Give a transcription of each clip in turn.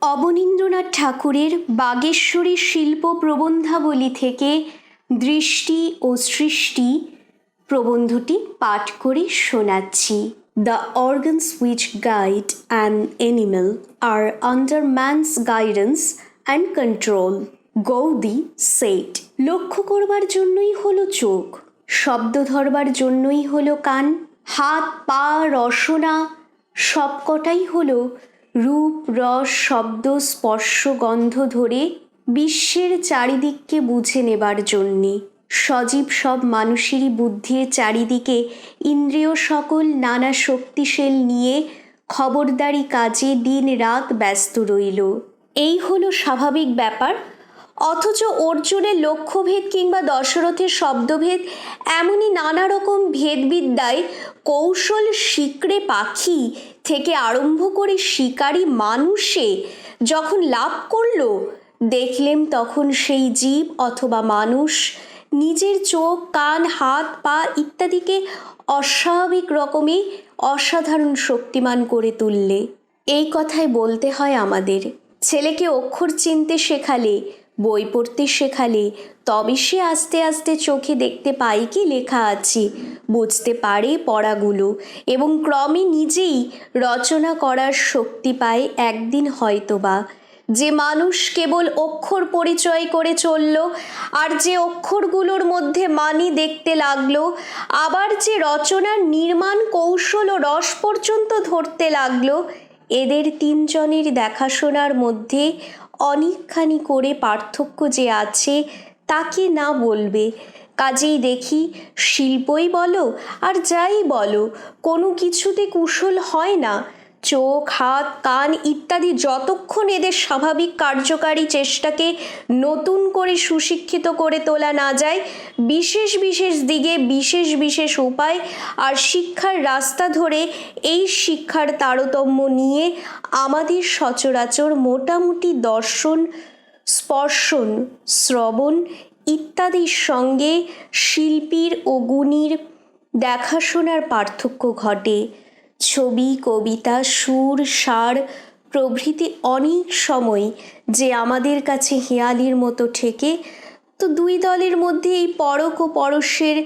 অবনীন্দ্রনাথ ঠাকুরের বাগেশ্বরী শিল্প প্রবন্ধাবলী থেকে দৃষ্টি ও সৃষ্টি প্রবন্ধটি পাঠ করে শোনাচ্ছি। The organs which guide an animal are under man's guidance and control. গৌদি সেট। লক্ষ্য করবার জন্যই হলো চোখ, শব্দ ধরবার জন্যই হলো কান, হাত পা রসনা সবকটাই হলো রূপ রস শব্দ স্পর্শ গন্ধ ধরে বিশ্বের চারিদিককে বুঝে নেবার জন্যে। সজীব সব মানুষেরই বুদ্ধির চারিদিকে ইন্দ্রিয় সকল নানা শক্তিশীল নিয়ে খবরদারি কাজে দিন রাত ব্যস্ত রইল। এই হলো স্বাভাবিক ব্যাপার। অথচ অর্জুনের লক্ষ্যভেদ কিংবা দশরথের শব্দভেদ এমনই নানা রকম ভেদবিদ্যায় কৌশল শিকড়ে পাখি থেকে আরম্ভ করে শিকারী মানুষে যখন লাভ করল, দেখলেম তখন সেই জীব অথবা মানুষ নিজের চোখ কান হাত পা ইত্যাদিকে অস্বাভাবিক রকমে অসাধারণ শক্তিমান করে তুললে। এই কথাই বলতে হয় আমাদের। ছেলেকে অক্ষর চিনতে শেখালে, বই পড়তে শেখালে তবে সে আস্তে আস্তে চোখে দেখতে পায় কি লেখা আছে, বুঝতে পারে পড়াগুলো এবং ক্রমে নিজেই রচনা করার শক্তি পায় একদিন হয়তোবা। যে মানুষ কেবল অক্ষর পরিচয় করে চলল, আর যে অক্ষরগুলোর মধ্যে মানি দেখতে লাগলো, আবার যে রচনার নির্মাণ কৌশল ও রস পর্যন্ত ধরতে লাগলো, এদের তিনজনের দেখাশোনার মধ্যে অনেকখানি করে পার্থক্য যে আছে তাকে না বলবে। কাজেই দেখি শিল্পই বলো আর যাই বলো, কোনো কিছুতে কুশল হয় না। চোখ হাত কান ইত্যাদি যতক্ষণ এদের স্বাভাবিক কার্যকারী চেষ্টাকে নতুন করে সুশিক্ষিত করে তোলা না যায়, বিশেষ বিশেষ দিকে বিশেষ বিশেষ উপায় আর শিক্ষার রাস্তা ধরে এই শিক্ষার তারতম্য নিয়ে আমাদের সচরাচর মোটামুটি দর্শন স্পর্শন শ্রবণ ইত্যাদির সঙ্গে শিল্পীর ও গুণীর দেখাশোনার পার্থক্য ঘটে। ছবি কবিতা সুর সার প্রভৃতি অনেক সময় যে আমাদের কাছে হেঁয়ালির মতো ঠেকে, তো দুই দলের মধ্যে এই পরক ও পরশের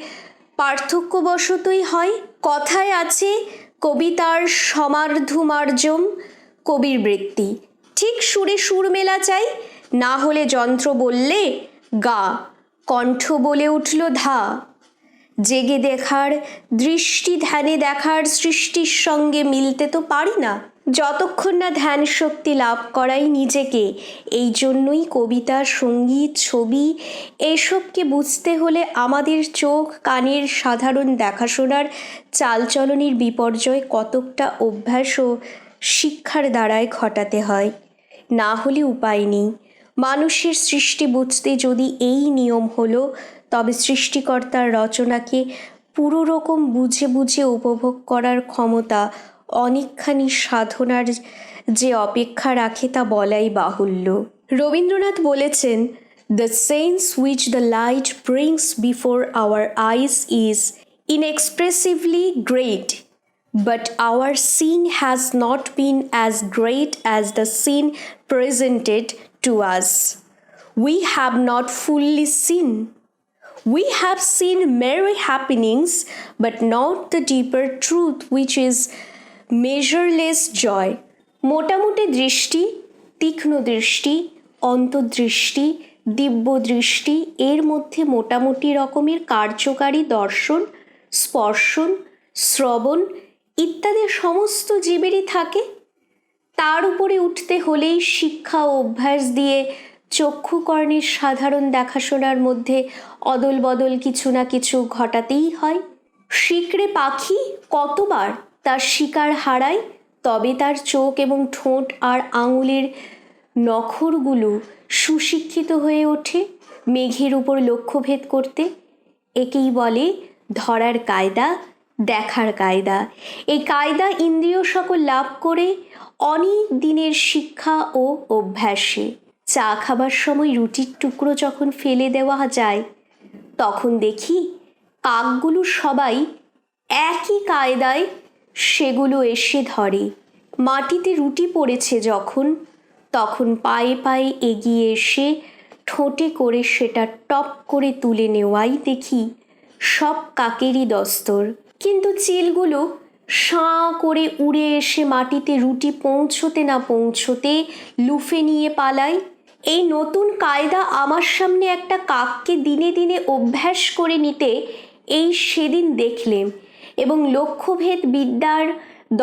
পার্থক্যবশতই হয়। কথায় আছে কবিতার সমার্ধুমার্জম কবির বৃত্তি। ঠিক সুরে সুর মেলা চাই, না হলে যন্ত্র বললে গা, কণ্ঠ বলে উঠল ধা। জেগে দেখার দৃষ্টি ধ্যানে দেখার সৃষ্টির সঙ্গে মিলতে তো পারি না যতক্ষণ না ধ্যান শক্তি লাভ করাই নিজেকে। এই জন্যই কবিতা সঙ্গীত ছবি এসবকে বুঝতে হলে আমাদের চোখ কানের সাধারণ দেখাশোনার চালচলনের বিপর্যয় কতকটা অভ্যাস ও শিক্ষার দ্বারায় ঘটাতে হয়, না হলে উপায় নেই। মানুষের সৃষ্টি বুঝতে যদি এই নিয়ম হলো, তবে সৃষ্টিকর্তার রচনাকে পুরো রকম বুঝে বুঝে উপভোগ করার ক্ষমতা অনেকখানি সাধনার যে অপেক্ষা রাখে তা বলাই বাহুল্য। রবীন্দ্রনাথ বলেছেন, "The sense which the light brings before our eyes is inexpressively great, but our scene has not been as great as the scene presented to us. We have not fully seen. We have seen merry happenings, but not the deeper truth which is measureless joy." মোটামুটি দৃষ্টি, তীক্ষ্ণ দৃষ্টি, অন্তর্দৃষ্টি, দিব্য দৃষ্টি এর মধ্যে মোটামুটি রকমের কার্যকারী দর্শন স্পর্শন শ্রবণ ইত্যাদি সমস্ত জীবেরই থাকে। তার উপরে উঠতে হলেই শিক্ষা ও অভ্যাস দিয়ে চক্ষুকর্ণের সাধারণ দেখাশোনার মধ্যে অদল বদল কিছু না কিছু ঘটাতেই হয়। শিকড়ে পাখি কতবার তার শিকার হারায়, তবে তার চোখ এবং ঠোঁট আর আঙুলের নখরগুলো সুশিক্ষিত হয়ে ওঠে মেঘের উপর লক্ষ্যভেদ করতে। একেই বলে ধরার কায়দা দেখার কায়দা। এই কায়দা ইন্দ্রিয় সকল লাভ করে অনেক দিনের শিক্ষা ও অভ্যাসে। চা খাবার সময় রুটির টুকরো যখন ফেলে দেওয়া যায়, তখন দেখি কাকগুলো সবাই একই কায়দায় সেগুলো এসে ধরে। মাটিতে রুটি পড়েছে যখন, তখন পায়ে পায়ে এগিয়ে এসে ঠোঁটে করে সেটা টপ করে তুলে নেওয়াই দেখি সব কাকেরই দস্তর। কিন্তু চিলগুলো সাঁ করে উড়ে এসে মাটিতে রুটি পৌঁছতে না পৌঁছতে লুফে নিয়ে পালায়। এই নতুন কায়দা আমার সামনে একটা কাককে দিনে দিনে অভ্যাস করে নিতে এই সেদিন দেখলেম, এবং লক্ষ্যভেদ বিদ্যার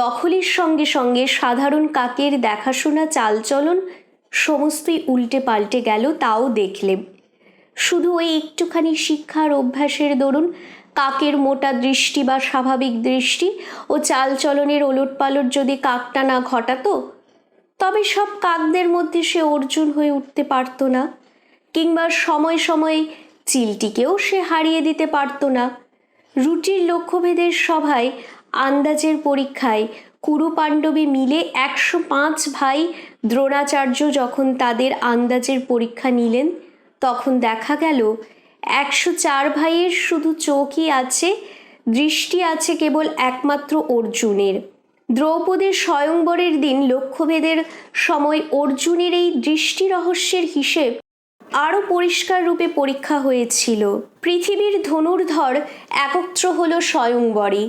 দখলের সঙ্গে সঙ্গে সাধারণ কাকের দেখাশোনা চালচলন সমস্তই উল্টে পাল্টে গেল, তাও দেখলেম। শুধু ওই একটুখানি শিক্ষার অভ্যাসের দরুন কাকের মোটা দৃষ্টি বা স্বাভাবিক দৃষ্টি ও চালচলনের ওলটপালট যদি কাকটা না ঘটাতো, তবে সব কাকদের মধ্যে সে অর্জুন হয়ে উঠতে পারত না, কিংবা সময় সময় চিলটিকেও সে হারিয়ে দিতে পারত না। রুটির লক্ষ্যভেদের সভায় আন্দাজের পরীক্ষায় কুরু পাণ্ডবী মিলে 105 ভাই দ্রোণাচার্য যখন তাদের আন্দাজের পরীক্ষা নিলেন, তখন দেখা গেল 104 ভাইয়ের শুধু চোখই আছে, দৃষ্টি আছে কেবল একমাত্র অর্জুনের। দ্রৌপদীর স্বয়ংবরের দিন লক্ষ্যভেদের সময় অর্জুনের এই দৃষ্টি রহস্যের হিসেব আরও পরিষ্কার রূপে পরীক্ষা হয়েছিল। পৃথিবীর ধনুর্ধর একত্র হলো স্বয়ংবরে,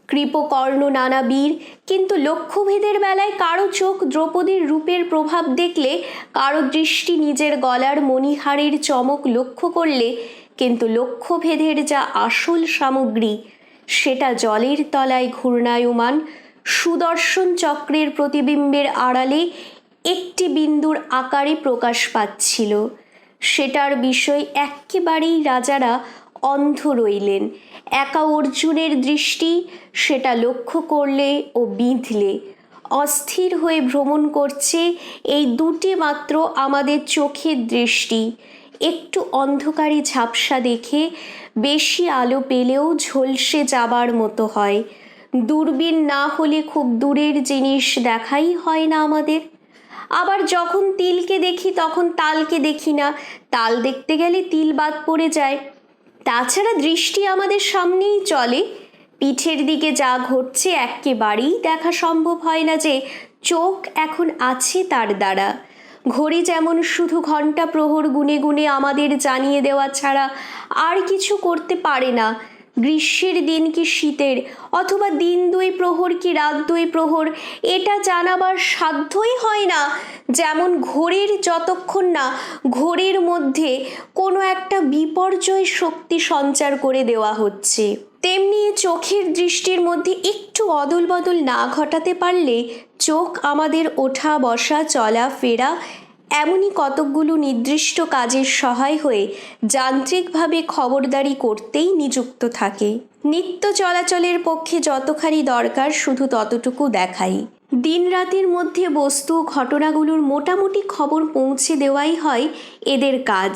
কৃপকর্ণ নানা বীর, কিন্তু লক্ষ্যভেদের বেলায় কারো চোখ দ্রৌপদীর রূপের প্রভাব দেখলে, কারো দৃষ্টি নিজের গলার মণিহারের চমক লক্ষ্য করলে, কিন্তু লক্ষ্যভেদের যা আসল সামগ্রী সেটা জলের তলায় ঘূর্ণায়মান সুদর্শন চক্রের প্রতিবিম্বের আড়ালে একটি বিন্দুর আকারে প্রকাশ পাচ্ছিল। সেটার বিষয় একেবারেই রাজারা অন্ধ রইলেন। একা অর্জুনের দৃষ্টি সেটা লক্ষ্য করলে ও বিঁধলে অস্থির হয়ে ভ্রমণ করছে এই দুটি মাত্র আমাদের চোখের দৃষ্টি। একটু অন্ধকারে ঝাপসা দেখে বেশি আলো পেলেও ঝলসে যাবার মতো হয়। দূরবীন না হলে খুব দূরের জিনিস দেখাই হয় না আমাদের। আবার যখন তিলকে দেখি তখন তালকে দেখি না, তাল দেখতে গেলে তিল বাদ পড়ে যায়। তাছাড়া দৃষ্টি আমাদের সামনেই চলে, পিঠের দিকে যা ঘটছে একেবারেই দেখা সম্ভব হয় না যে চোখ এখন আছে তার দ্বারা। ঘড়ি যেমন শুধু ঘণ্টা প্রহর গুনে গুনে আমাদের জানিয়ে দেওয়া ছাড়া আর কিছু করতে পারে না, গ্রীষ্মের দিন কি শীতের, অথবা দিন 2 প্রহর কি রাত 2 প্রহর, এটা জানাবার সাধ্যই হয় না। যেমন ঘড়ির যতক্ষণ না ঘড়ির মধ্যে কোনো একটা বিপর্যয় শক্তি সঞ্চার করে দেওয়া হচ্ছে, তেমনি চোখের দৃষ্টির মধ্যে একটু অদল বদল না ঘটাতে পারলে চোখ আমাদের ওঠা বসা চলা ফেরা এমনই কতকগুলো নির্দিষ্ট কাজের সহায় হয়ে যান্ত্রিকভাবে খবরদারি করতেই নিযুক্ত থাকে। নিত্য চলাচলের পক্ষে যতখানি দরকার শুধু ততটুকু দেখাই। দিন রাতের মধ্যে বস্তু ঘটনাগুলোর মোটামুটি খবর পৌঁছে দেওয়াই হয় এদের কাজ।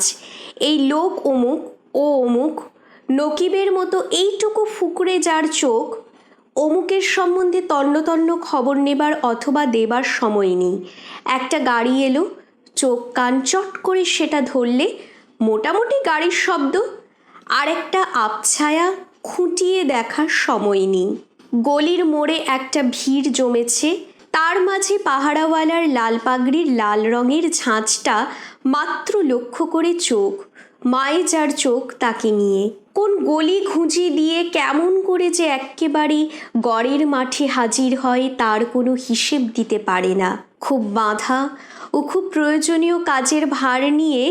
এই লোক অমুক ও অমুক, নকিবের মতো এইটুকু ফুকরে যার চোখ, অমুকের সম্বন্ধে তন্ন তন্ন খবর নেবার অথবা দেবার সময় নেই। একটা গাড়ি এলো, চোখ কান চট করে সেটা ধরলে মোটামুটি গাড়ির শব্দ, আর একটা আবছায়া খুঁটিয়ে দেখার সময় নেই। গলির মোড়ে একটা ভিড় জমেছে, তার মাঝে পাহারাওয়ালার লাল পাগড়ির লাল রঙের ঝাঁঝটা মাত্র লক্ষ্য করে চোখ, মায়ে যার চোখ তাকে নিয়ে। কোন গলি ঘুঁজি দিয়ে কেমন করে যে এক্কেবারে গড়ের মাঠে হাজির হয় তার কোনো হিসেব দিতে পারে না। খুব বাঁধা ও খুব প্রয়োজনীয় কাজের ভার নিয়ে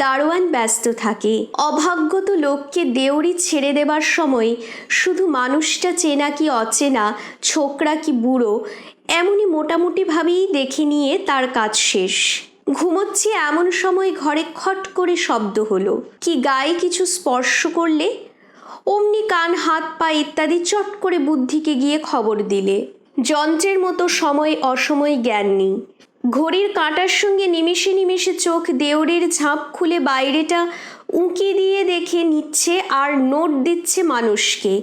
দারোয়ান ব্যস্ত থাকে। অভাগ্যত লোককে দেউড়ি ছেড়ে দেবার সময় শুধু মানুষটা চেনা কি অচেনা, ছোকরা কি বুড়ো, এমনই মোটামুটিভাবেই দেখে নিয়ে তার কাজ শেষ। ঘুমোচ্ছি এমন সময় ঘরে খট করে শব্দ হলো, কি গায়ে কিছু স্পর্শ করলে অমনি কান হাত পা ইত্যাদি চট করে বুদ্ধিকে গিয়ে খবর দিলে। যন্ত্রের মতো সময় অসময় জ্ঞান নেই। ঘড়ির কাঁটার সঙ্গে নিমেষে নিমেষে চোখ দেউড়ের ঝাঁপ খুলে বাইরেটা উঁকি দিয়ে দেখে নিচ্ছে আর নোট দিচ্ছে মানুষকে।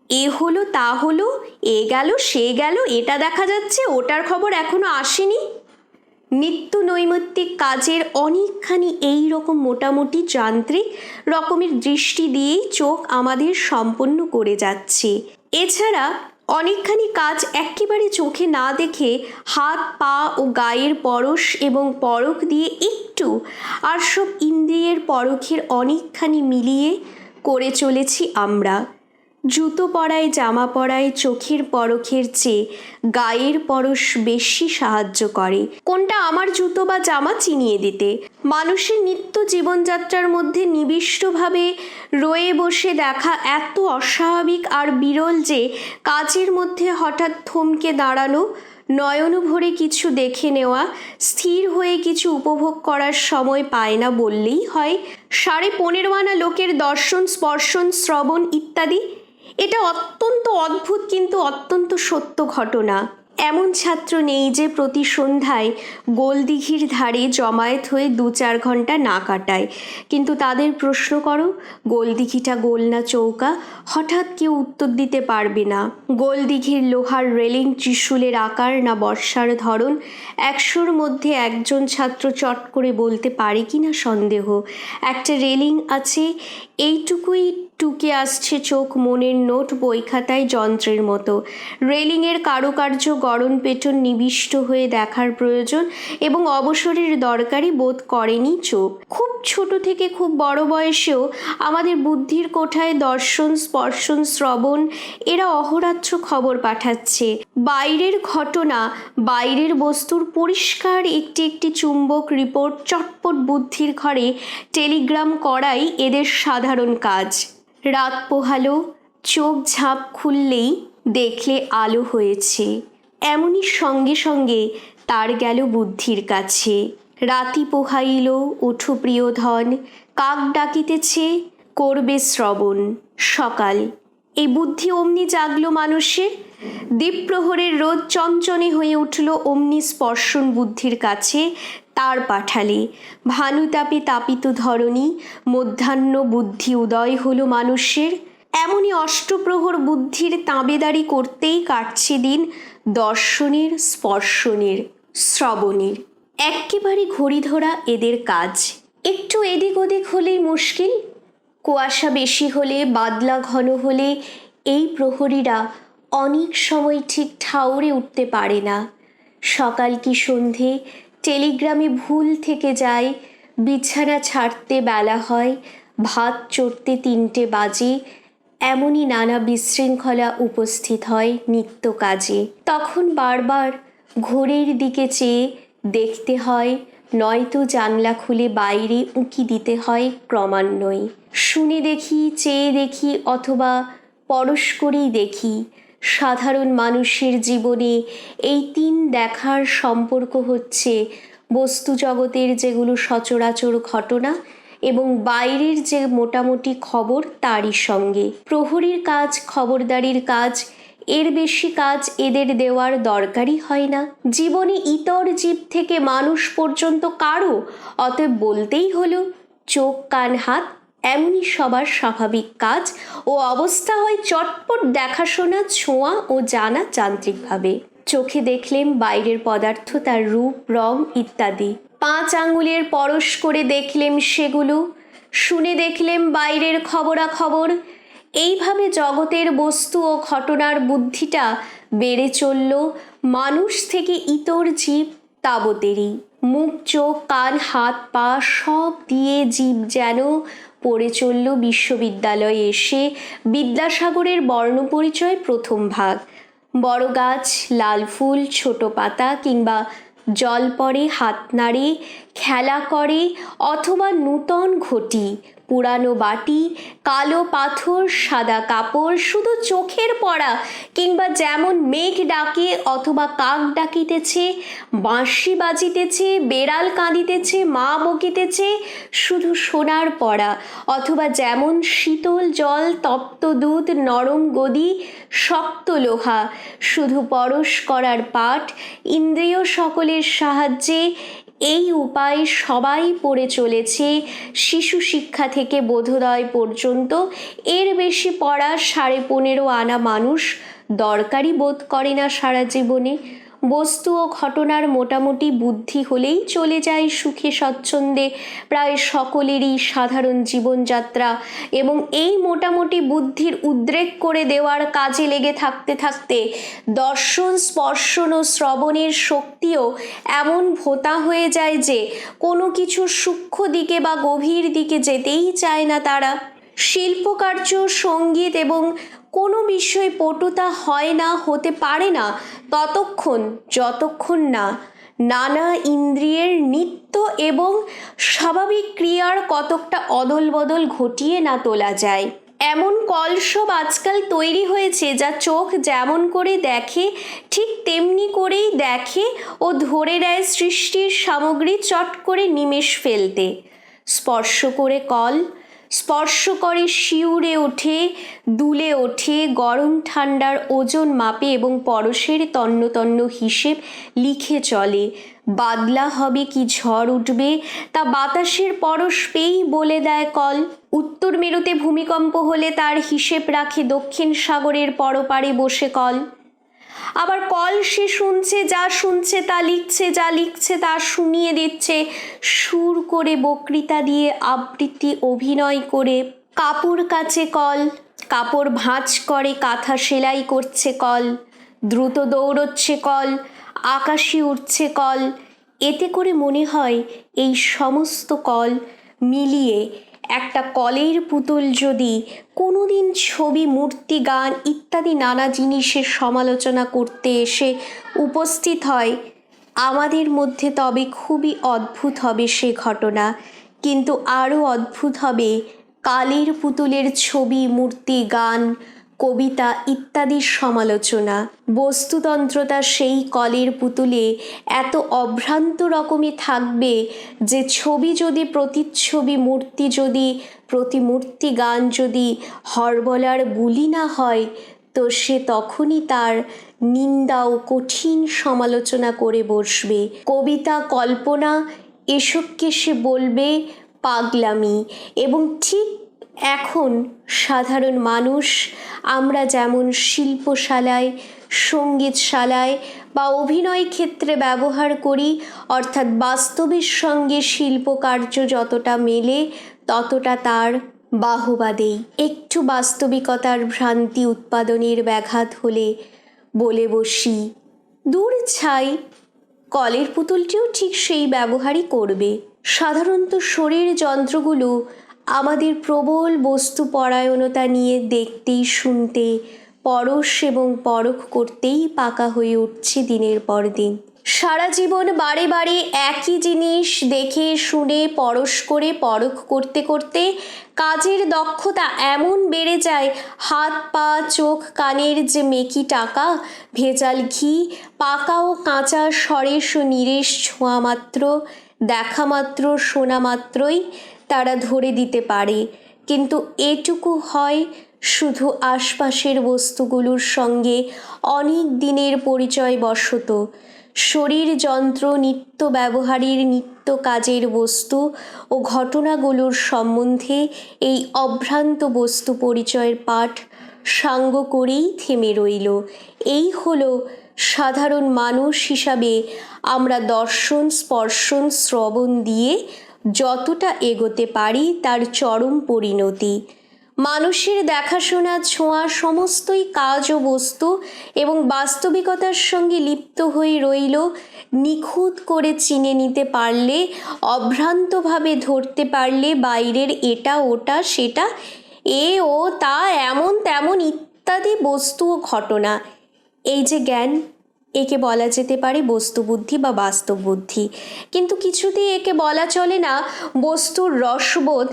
এ হলো তা হলো, এ গেল সে গেল, এটা দেখা যাচ্ছে ওটার খবর এখনো আসেনি। নিত্য নৈমিত্তিক কাজের অনেকখানি এই রকম মোটামুটি যান্ত্রিক রকমের দৃষ্টি দিয়েই চোখ আমাদের সম্পন্ন করে যাচ্ছে। এছাড়া অনেকখানি কাজ একেবারে চোখে না দেখে হাত পা ও গায়ের পরশ এবং পরখ দিয়ে একটু আর সব ইন্দ্রিয়ের পরখের অনেকখানি মিলিয়ে করে চলেছি আমরা। জুতো পরায় জামা পরায় চোখের পরখের চেয়ে গায়ের পরশ বেশি সাহায্য করে কোনটা আমার জুতো বা জামা চিনিয়ে দিতে। মানুষের নিত্য জীবনযাত্রার মধ্যে নিবিষ্টভাবে রয়ে বসে দেখা এত অস্বাভাবিক আর বিরল যে কাজের মধ্যে হঠাৎ থমকে দাঁড়ানো, নয়ন ভরে কিছু দেখে নেওয়া, স্থির হয়ে কিছু উপভোগ করার সময় পায় না বললেই হয়। 15.5 আনা লোকের দর্শন, স্পর্শন, শ্রবণ ইত্যাদি, এটা অত্যন্ত অদ্ভুত কিন্তু অত্যন্ত সত্য ঘটনা। এমন ছাত্র নেই যে প্রতি সন্ধ্যায় গোলদিঘির ধারে জমায়েত হয়ে 2-4 ঘন্টা না কাটায়। কিন্তু তাদের প্রশ্ন করো গোলদিঘিটা গোল না চৌকা, হঠাৎ কেউ উত্তর দিতে পারবে না। গোলদিঘির লোহার রেলিং ত্রিশূলের আকার না বর্ষার ধরন, 100-র মধ্যে একজন ছাত্র চট করে বলতে পারে কি না সন্দেহ। একটা রেলিং আছে, এইটুকুই টুকে আসছে চোখ মনের নোট বই খাতায় যন্ত্রের মতো। রেলিংয়ের কারুকার্য গড়ন পেটন নিবিষ্ট হয়ে দেখার প্রয়োজন এবং অবসরের দরকারি বোধ করেনি চোখ। খুব ছোট থেকে খুব বড় বয়সেও আমাদের বুদ্ধির কোঠায় দর্শন, স্পর্শন, শ্রবণ এরা অহরাত্র খবর পাঠাচ্ছে। বাইরের ঘটনা, বাইরের বস্তুর পরিষ্কার একটি একটি চুম্বক রিপোর্ট চটপট বুদ্ধির ঘরে টেলিগ্রাম করাই এদের সাধারণ কাজ। রাত পোহালো, চোখ ঝাঁপ খুললেই দেখলে আলো হয়েছে, এমনই সঙ্গে সঙ্গে তার গেল বুদ্ধির কাছে। রাতি পোহাইল, ওঠো প্রিয়ধন, কাক ডাকিতেছে, করবে শ্রবণ। সকাল, এই বুদ্ধি অমনি জাগলো মানুষের। দ্বীপ্রহরের রোদ চঞ্চনে হয়ে উঠল অমনি স্পর্শন বুদ্ধির কাছে তার পাঠালে। ভানুতাপে তাপিত ধরণী, মধ্যাহ্ন বুদ্ধি উদয় হলো মানুষের। এমনই অষ্টপ্রহর বুদ্ধির তাঁবেদারি করতেই কাটছে দিন দর্শনের, স্পর্শনের, শ্রবণের। এক্কেবারে ঘড়ি ধরা এদের কাজ। একটু এদিক ওদিক হলেই মুশকিল। কুয়াশা বেশি হলে, বাদলা ঘন হলে এই প্রহরীরা অনেক সময় ঠিক ঠাউরে উঠতে পারে না। সকাল কি সন্ধে, টেলিগ্রামে ভুল থেকে যায়, বিছানা ছাড়তে বেলা হয়, ভাত চড়তে 3টে বাজে, এমনই নানা বিশৃঙ্খলা উপস্থিত হয় নিত্য কাজে। তখন বারবার ঘড়ির দিকে চেয়ে দেখতে হয়, নয়তো জানলা খুলে বাইরে উঁকি দিতে হয় ক্রমান্বয়ে। শুনে দেখি, চেয়ে দেখি অথবা পরশ করেই দেখি। সাধারণ মানুষের জীবনে এই 3 দেখার সম্পর্ক হচ্ছে বস্তু জগতের যেগুলো সচরাচর ঘটনা এবং বাইরের যে মোটামুটি খবর তারই সঙ্গে। প্রহরীর কাজ, খবরদারির কাজ, এর বেশি কাজ এদের দেওয়ার দরকারই হয় না। জীবনে ইতর জীব থেকে মানুষ পর্যন্ত কারো, অতএব বলতেই হলো চোখ কান হাত এমনই সবার স্বাভাবিক কাজ ও অবস্থা হয় চটপট দেখাশোনা, ছোঁয়া ও জানা যান্ত্রিকভাবে। চোখে দেখলেম বাইরের পদার্থ, তার রূপ, রং ইত্যাদি। 5 আঙ্গুলের পরশ করে দেখলেম সেগুলো। শুনে দেখলেম বাইরের খবরাখবর। এইভাবে জগতের বস্তু ও ঘটনার বুদ্ধিটা বেড়ে চলল মানুষ থেকে ইতর জীব তাবতেরই। মুখ, চোখ, কান, হাত পা সব দিয়ে জীব যেন পড়ে চলল বিশ্ববিদ্যালয়ে এসে বিদ্যাসাগরের বর্ণপরিচয় প্রথম ভাগ। বড় গাছ, লাল ফুল, ছোট পাতা কিংবা জল পড়ে, হাত নাড়ে, খেলা করে অথবা নূতন ঘটি, পুরানো বাটি, কালো পাথর, সাদা কাপড়, শুধু চোখের পড়া কিংবা যেমন মেঘ ডাকে অথবা কাক ডাকিতেছে, বাঁশি বাজিতেছে, বেড়াল কাঁদিতেছে, মা বকিতেছে, শুধু সোনার পড়া অথবা যেমন শীতল জল, তপ্ত দুধ, নরম গদি, শক্ত লোহা, শুধু পরশ করার পাঠ, ইন্দ্রিয় সকলের সাহায্যে এই উপায় সবাই পড়ে চলেছে শিশু শিক্ষা থেকে বোধোদয় পর্যন্ত। এর বেশি পড়া 15.5 আনা মানুষ দরকারই বোধ করে না সারা জীবনে। বস্তু ও ঘটনার মোটামুটি বুদ্ধি হলেই চলে যায় সুখে স্বচ্ছন্দে প্রায় সকলেরই সাধারণ জীবনযাত্রা, এবং এই মোটামুটি বুদ্ধির উদ্রেক করে দেওয়ার কাজে লেগে থাকতে থাকতে দর্শন, স্পর্শন ও শ্রবণের শক্তিও এমন ভোঁতা হয়ে যায় যে কোনো কিছু সূক্ষ্ম দিকে বা গভীর দিকে যেতেই চায় না তারা। শিল্পকার্য, সঙ্গীত এবং কোনো বিষয়ে পটুতা হয় না, হতে পারে না যতক্ষণ না নানা ইন্দ্রিয়ের নিত্য এবং স্বাভাবিক ক্রিয়ার কতকটা অদল বদল ঘটিয়ে না তোলা যায়। এমন কল সব আজকাল তৈরি হয়েছে যা চোখ যেমন করে দেখে ঠিক তেমনি করেই দেখে ও ধরে নেয় সৃষ্টির সামগ্রী চট করে নিমেষ ফেলতে। স্পর্শ করে কল, স্পর্শ করে শিউরে ওঠে, দুলে ওঠে, গরম ঠান্ডার ওজন মাপে এবং পরশের তন্ন তন্ন হিসেব লিখে চলে। বাদলা হবে কি ঝড় উঠবে তা বাতাসের পরশ পেয়েই বলে দেয় কল। উত্তর মেরুতে ভূমিকম্প হলে তার হিসেব রাখে দক্ষিণ সাগরের পরপারে বসে কল। আবার কল সে শুনছে তা লিখছে, যা লিখছে তা শুনিয়ে দিচ্ছে, সুর করে, বক্তৃতা দিয়ে, আবৃত্তি, অভিনয় করে। কাপড় কাচে কল, কাপড় ভাঁজ করে, কাঁথা সেলাই করছে কল, দ্রুত দৌড়চ্ছে কল, আকাশে উঠছে কল। এতে করে মনে হয় এই সমস্ত কল মিলিয়ে একটা কলের পুতুল যদি কোনোদিন ছবি, মূর্তি, গান ইত্যাদি নানা জিনিসের সমালোচনা করতে এসে উপস্থিত হয় আমাদের মধ্যে, তবে খুবই অদ্ভুত হবে সে ঘটনা। কিন্তু আরও অদ্ভুত হবে কালের পুতুলের ছবি, মূর্তি, গান, কবিতা ইত্যাদির সমালোচনা। বস্তুতন্ত্রতা সেই কলের পুতুলে এত অভ্রান্ত রকমে থাকবে যে ছবি যদি প্রতিচ্ছবি, মূর্তি যদি প্রতিমূর্তি, গান যদি হরবলার বুলি না হয়, তো সে তখনই তার নিন্দা ও কঠিন সমালোচনা করে বসবে। কবিতা, কল্পনা এসবকে সে বলবে পাগলামি। এবং ঠিক এখন সাধারণ মানুষ আমরা যেমন শিল্পশালায়, সঙ্গীতশালায় বা অভিনয় ক্ষেত্রে ব্যবহার করি, অর্থাৎ বাস্তবের সঙ্গে শিল্পকার্য যতটা মেলে ততটা তার বাহবা দেই। একটু বাস্তবিকতার ভ্রান্তি উৎপাদনের ব্যাঘাত হলে বলে বসি দূর ছাই, কলের পুতুলটিও ঠিক সেই ব্যবহারই করবে। সাধারণত শরীর যন্ত্রগুলো আমাদের প্রবল বস্তু পরায়ণতা নিয়ে দেখতে, শুনতে, পরশ এবং পরখ করতেই পাকা হয়ে উঠছে দিনের পর দিন। সারা জীবন বারে বারে একই জিনিস দেখে, শুনে, পরশ করে, পরখ করতে করতে কাজের দক্ষতা এমন বেড়ে যায়, হাত, পা, চোখ, কানের যে মেকি টাকা, ভেজাল ঘি, পাকা ও কাঁচা সরেস ও নিরেশ ছোঁয়া মাত্র, দেখা মাত্র, শোনা মাত্রই তারা ধরে দিতে পারে। কিন্তু এটুকু হয় শুধু আশপাশের বস্তুগুলোর সঙ্গে অনেক দিনের পরিচয় বশত। শরীর যন্ত্র নিত্য ব্যবহারের, নিত্য কাজের বস্তু ও ঘটনাগুলোর সম্বন্ধে এই অভ্রান্ত বস্তু পরিচয়ের পাঠ সাঙ্গ করেই থেমে রইল। এই হলো সাধারণ মানুষ হিসাবে আমরা দর্শন, স্পর্শন, শ্রবণ দিয়ে যতটা এগোতে পারি তার চরম পরিণতি। মানুষের দেখাশোনা, ছোঁয়া সমস্তই কাজ ও বস্তু এবং বাস্তবিকতার সঙ্গে লিপ্ত হয়ে রইল। নিখুঁত করে চিনে নিতে পারলে, অভ্রান্তভাবে ধরতে পারলে বাইরের এটা, ওটা, সেটা, এ ও তা, এমন তেমন ইত্যাদি বস্তু ও ঘটনা। এই যে জ্ঞান, একে বলা যেতে পারে বস্তুবুদ্ধি বা বাস্তব বুদ্ধি। কিন্তু কিছুতেই একে বলা চলে না বস্তুর রসবোধ,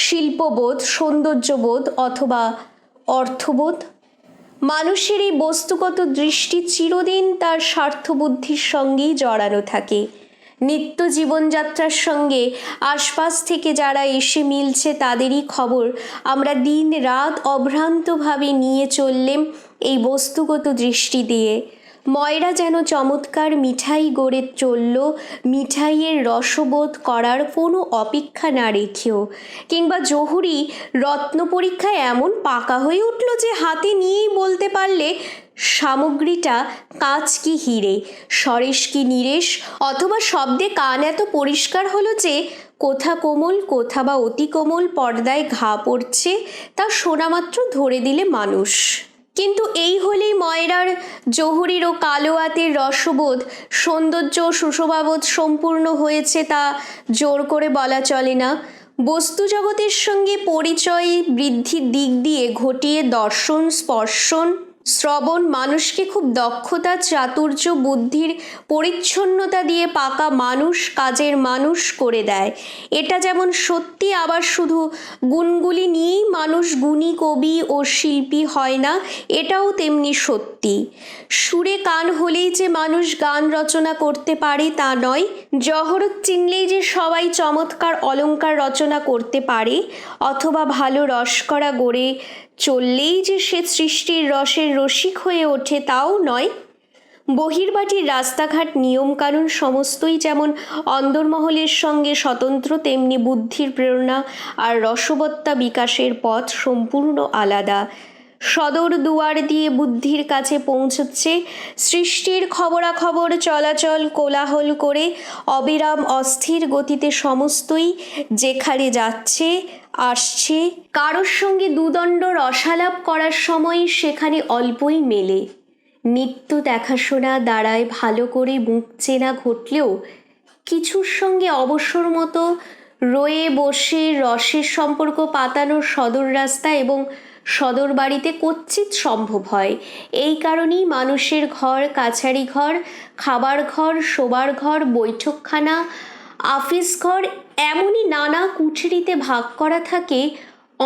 শিল্পবোধ, সৌন্দর্যবোধ অথবা অর্থবোধ। মানুষের এই বস্তুগত দৃষ্টি চিরদিন তার স্বার্থবুদ্ধির সঙ্গেই জড়ানো থাকে। নিত্য জীবনযাত্রার সঙ্গে আশপাশ থেকে যারা এসে মিলছে তাদেরই খবর আমরা দিন রাত অভ্রান্তভাবে নিয়ে চললেম এই বস্তুগত দৃষ্টি দিয়ে। ময়রা যেন চমৎকার মিঠাই গড়ে চলল, মিঠাইয়ের রসবোধ করার কোনো অপেক্ষা না রেখেও। কিংবা জহুরি রত্ন পরীক্ষায় এমন পাকা হয়ে উঠল যে হাতে নিয়েই বলতে পারলে সামগ্রীটা কাঁচ কি হিরে, সরেশ কি নিরেশ, অথবা শব্দে কান এত পরিষ্কার হলো যে কোথা কোমল কোথা বা অতি কোমল পর্দায় ঘা পড়ছে তা শোনামাত্র ধরে দিলে মানুষ। কিন্তু এই হলেই ময়রার, জহুরির ও কালোয়াতের রসবোধ, সৌন্দর্য ও সুশোভাবোধ সম্পূর্ণ হয়েছে তা জোর করে বলা চলে না। বস্তু জগতের সঙ্গে পরিচয় বৃদ্ধির দিক দিয়ে ঘটিয়ে দর্শন, স্পর্শন, শ্রবণ মানুষকে খুব দক্ষতা, চাতুর্য, বুদ্ধির পরিচ্ছন্নতা দিয়ে পাকা মানুষ, কাজের মানুষ করে দেয়। এটা যেমন সত্যি, আবার শুধু গুণগুলি নিয়েই মানুষ গুণী, কবি ও শিল্পী হয় না, এটাও তেমনি সত্যি। সুরে কান হলেই যে মানুষ গান রচনা করতে পারে তা নয়, জহরত চিনলেই যে সবাই চমৎকার অলঙ্কার রচনা করতে পারে, অথবা ভালো রসকরা গড়ে চললেই যে সে সৃষ্টির রসের রসিক হয়ে ওঠে তাও নয়। বহির্বাটির রাস্তাঘাট, নিয়মকানুন সমস্তই যেমন অন্দরমহলের সঙ্গে স্বতন্ত্র, তেমনি বুদ্ধির প্রেরণা আর রসবত্তা বিকাশের পথ সম্পূর্ণ আলাদা। সদর দুয়ার দিয়ে বুদ্ধির কাছে পৌঁছচ্ছে সৃষ্টির খবরাখবর, চলাচল কোলাহল করে অবিরাম অস্থির গতিতে সমস্তই যেখানে যাচ্ছে আসছে। কারোর সঙ্গে দুদণ্ড রসালাপ করার সময় সেখানে অল্পই মেলে। নিত্য দেখাশোনা দ্বারায় ভালো করে মুখ চেনা ঘটলেও কিছুর সঙ্গে অবসর মতো রয়ে বসে রসের সম্পর্ক পাতানোর সদর রাস্তা এবং সদর বাড়িতে কচ্ছিৎ সম্ভব হয়। এই কারণেই মানুষের ঘর, কাছারি ঘর, খাবার ঘর, শোবার ঘর, বৈঠকখানা, আফিস ঘর এমনই নানা কুঠরিতে ভাগ করা থাকে।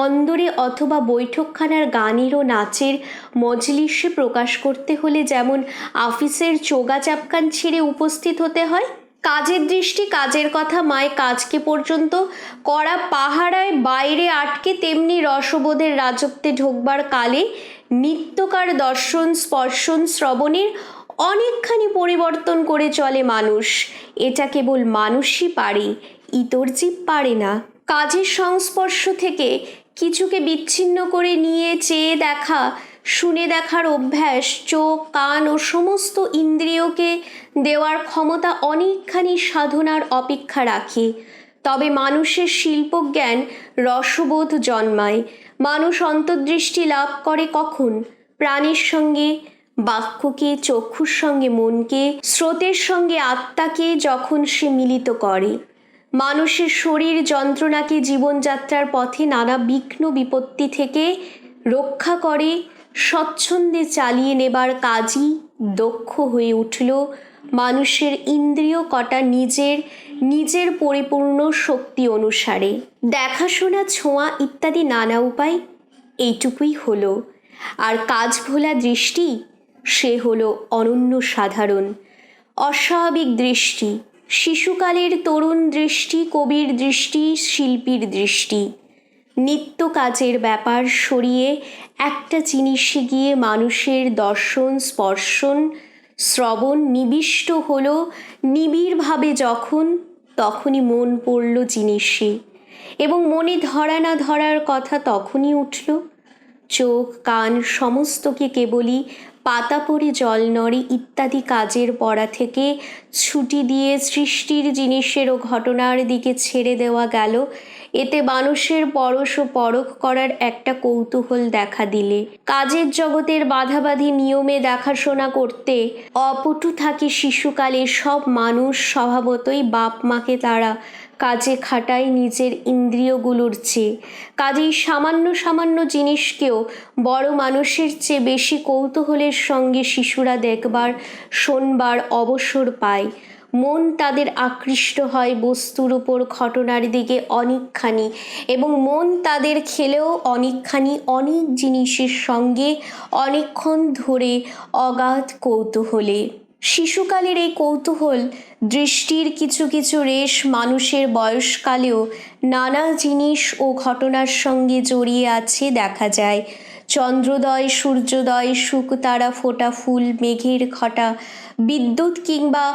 অন্দরে অথবা বৈঠকখানার গানের ও নাচের মজলিসে প্রকাশ করতে হলে যেমন আফিসের চোগা চাপকান ছেড়ে উপস্থিত হতে হয়, কাজের দৃষ্টি, কাজের কথা মায় কাজকে পর্যন্ত কড়া পাহারায় বাইরে আটকে, তেমনি রসবোধের রাজত্বে ঢোকবার কালে নিত্যকার দর্শন, স্পর্শন, শ্রবণের অনেকখানি পরিবর্তন করে চলে মানুষ। এটা কেবল মানুষই পারে, ইতর জীব পারে না। কাজের সংস্পর্শ থেকে কিছুকে বিচ্ছিন্ন করে নিয়ে চেয়ে দেখা, শুনে দেখার অভ্যাস চোখ, কান ও সমস্ত ইন্দ্রিয়কে দেওয়ার ক্ষমতা অনেকখানি সাধনার অপেক্ষা রাখে। তবে মানুষের শিল্পজ্ঞান, রসবোধ জন্মায়। মানুষ অন্তর্দৃষ্টি লাভ করে কখন? প্রাণের সঙ্গে বাক্যকে, চক্ষুর সঙ্গে মনকে, স্রোতের সঙ্গে আত্মাকে যখন সে মিলিত করে। মানুষের শরীর যন্ত্রণাকে জীবনযাত্রার পথে নানা বিঘ্ন বিপত্তি থেকে রক্ষা করে স্বচ্ছন্দে চালিয়ে নেবার কাজই দক্ষ হয়ে উঠল মানুষের ইন্দ্রিয় কটা নিজের নিজের পরিপূর্ণ শক্তি অনুসারে। দেখাশোনা, ছোঁয়া ইত্যাদি নানা উপায় এইটুকুই হলো। আর কাজ ভোলা দৃষ্টি, সে হলো অনন্য সাধারণ অস্বাভাবিক দৃষ্টি, শিশুকালের তরুণ দৃষ্টি, কবির দৃষ্টি, শিল্পীর দৃষ্টি। নিত্য কাজের ব্যাপার সরিয়ে একটা জিনিসে গিয়ে মানুষের দর্শন, স্পর্শন, শ্রবণ নিবিষ্ট হলো নিবিড়ভাবে যখন, তখনই মন পড়ল জিনিসে, এবং মনে ধরা না ধরার কথা তখনই উঠল। চোখ, কান সমস্তকে কেবলই পাতা পড়ে জল নড়ে ইত্যাদি কাজের পড়া থেকে ছুটি দিয়ে সৃষ্টির জিনিসের ও ঘটনার দিকে ছেড়ে দেওয়া গেল। এতে মানুষের পরশ ও পরখ করার একটা কৌতূহল দেখা দিলে। কাজের জগতের বাধাবাধি নিয়মে দেখাশোনা করতে অপটু থাকে শিশুকালে সব মানুষ। স্বভাবতই বাপ মাকে তারা কাজে খাটায় নিজের ইন্দ্রিয়গুলোর চেয়ে। কাজেই সামান্য সামান্য জিনিসকেও বড় মানুষের চেয়ে বেশি কৌতূহলের সঙ্গে শিশুরা দেখবার, শোনবার অবসর পায়। মন তাদের আকৃষ্ট হয় বস্তুর উপর, ঘটনার দিকে অনেকখানি, এবং মন তাদের খেলেও অনেকখানি অনেক জিনিসের সঙ্গে অনেকক্ষণ ধরে অগাধ কৌতূহলে। শিশুকালের এই কৌতূহল দৃষ্টির কিছু কিছু রেশ মানুষের বয়সকালেও নানা জিনিস ও ঘটনার সঙ্গে জড়িয়ে আছে দেখা যায়। চন্দ্রোদয়, সূর্যোদয়, শুকতারা, ফোটা ফুল, মেঘের ঘটা, বিদ্যুৎ কিংবা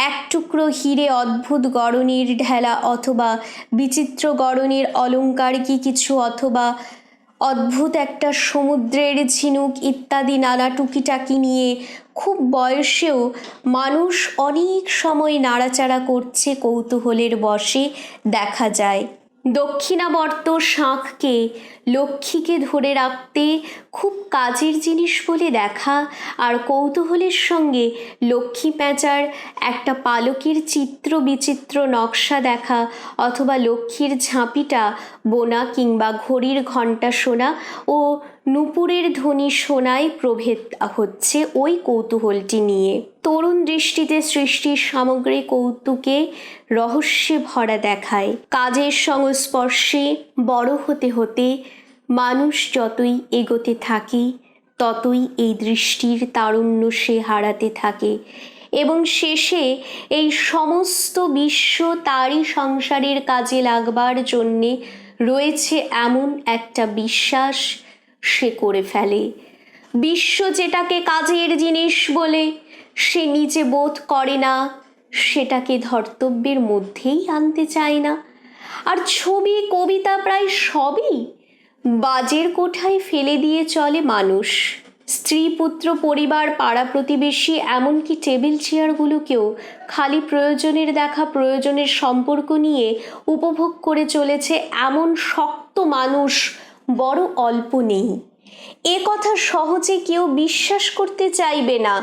এক টুকরো হিরে, অদ্ভুত গড়নের ঢেলা অথবা বিচিত্র গড়নের অলঙ্কার কি কিছু, অথবা অদ্ভুত একটা সমুদ্রের ঝিনুক ইত্যাদি নানা টুকিটাকি নিয়ে খুব বয়সেও মানুষ অনেক সময় নাড়াচাড়া করছে কৌতূহলের বশে দেখা যায়। দক্ষিণাবর্ত শাঁখকে লক্ষ্মীকে ধরে রাখতে খুব কাজের জিনিস বলে দেখা, আর কৌতূহলের সঙ্গে লক্ষ্মী প্যাঁচার একটা পালকের চিত্র বিচিত্র নকশা দেখা, অথবা লক্ষ্মীর ঝাঁপিটা বোনা কিংবা ঘড়ির ঘণ্টা শোনা ও নূপুরের ধ্বনি শোনায় প্রভেদ হচ্ছে ওই কৌতূহলটি নিয়ে। তরুণ দৃষ্টিতে সৃষ্টির সামগ্রিক কৌতুকে রহস্যে ভরা দেখায়। কাজের সংস্পর্শে বড় হতে হতে মানুষ যতই এগোতে থাকে ততই এই দৃষ্টির তারুণ্য সে হারাতে থাকে এবং শেষে এই সমস্ত বিশ্ব তারই সংসারের কাজে লাগবার জন্যে রয়েছে এমন একটা বিশ্বাস সে করে ফেলে। বিশ্ব যেটাকে কাজের জিনিস বলে সে নিজে বোধ করে না, সেটাকে ধর্তব্যের মধ্যেই আনতে চায় না। আর ছবি, কবিতা প্রায় সবই বাজের কোঠায় ফেলে দিয়ে চলে মানুষ। স্ত্রী, পুত্র, পরিবার, পাড়া প্রতিবেশী, এমনকি টেবিল চেয়ারগুলোকেও খালি প্রয়োজনের দেখা, প্রয়োজনের সম্পর্ক নিয়ে উপভোগ করে চলেছে এমন শক্ত মানুষ বড় অল্প নেই। এ কথা সহজে কেউ বিশ্বাস করতে চাইবে না,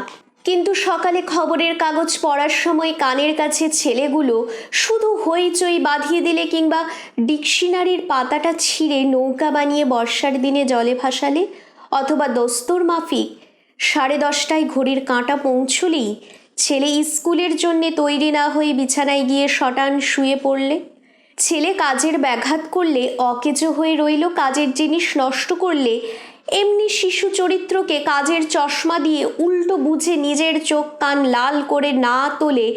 কিন্তু সকালে খবরের কাগজ পড়ার সময় কানের কাছে ছেলেগুলো শুধু হইচই বাঁধিয়ে দিলে কিংবা ডিকশনারির পাতাটা ছিঁড়ে নৌকা বানিয়ে বর্ষার দিনে জলে ভাসালে, অথবা দস্তর মাফিক 10:30টায় ঘড়ির কাঁটা পৌঁছলেই ছেলে স্কুলের জন্যে তৈরি না হয়ে বিছানায় গিয়ে শটান শুয়ে পড়লে, ছেলে কাজের ব্যাঘাত করলে অকেজো হয়ে রইল, কাজের জিনিস নষ্ট করলে এমনি শিশু চরিত্রকে কাজের চশমা দিয়ে উল্টো বুঝে নিজের চোখ কান লাল করে না তোলে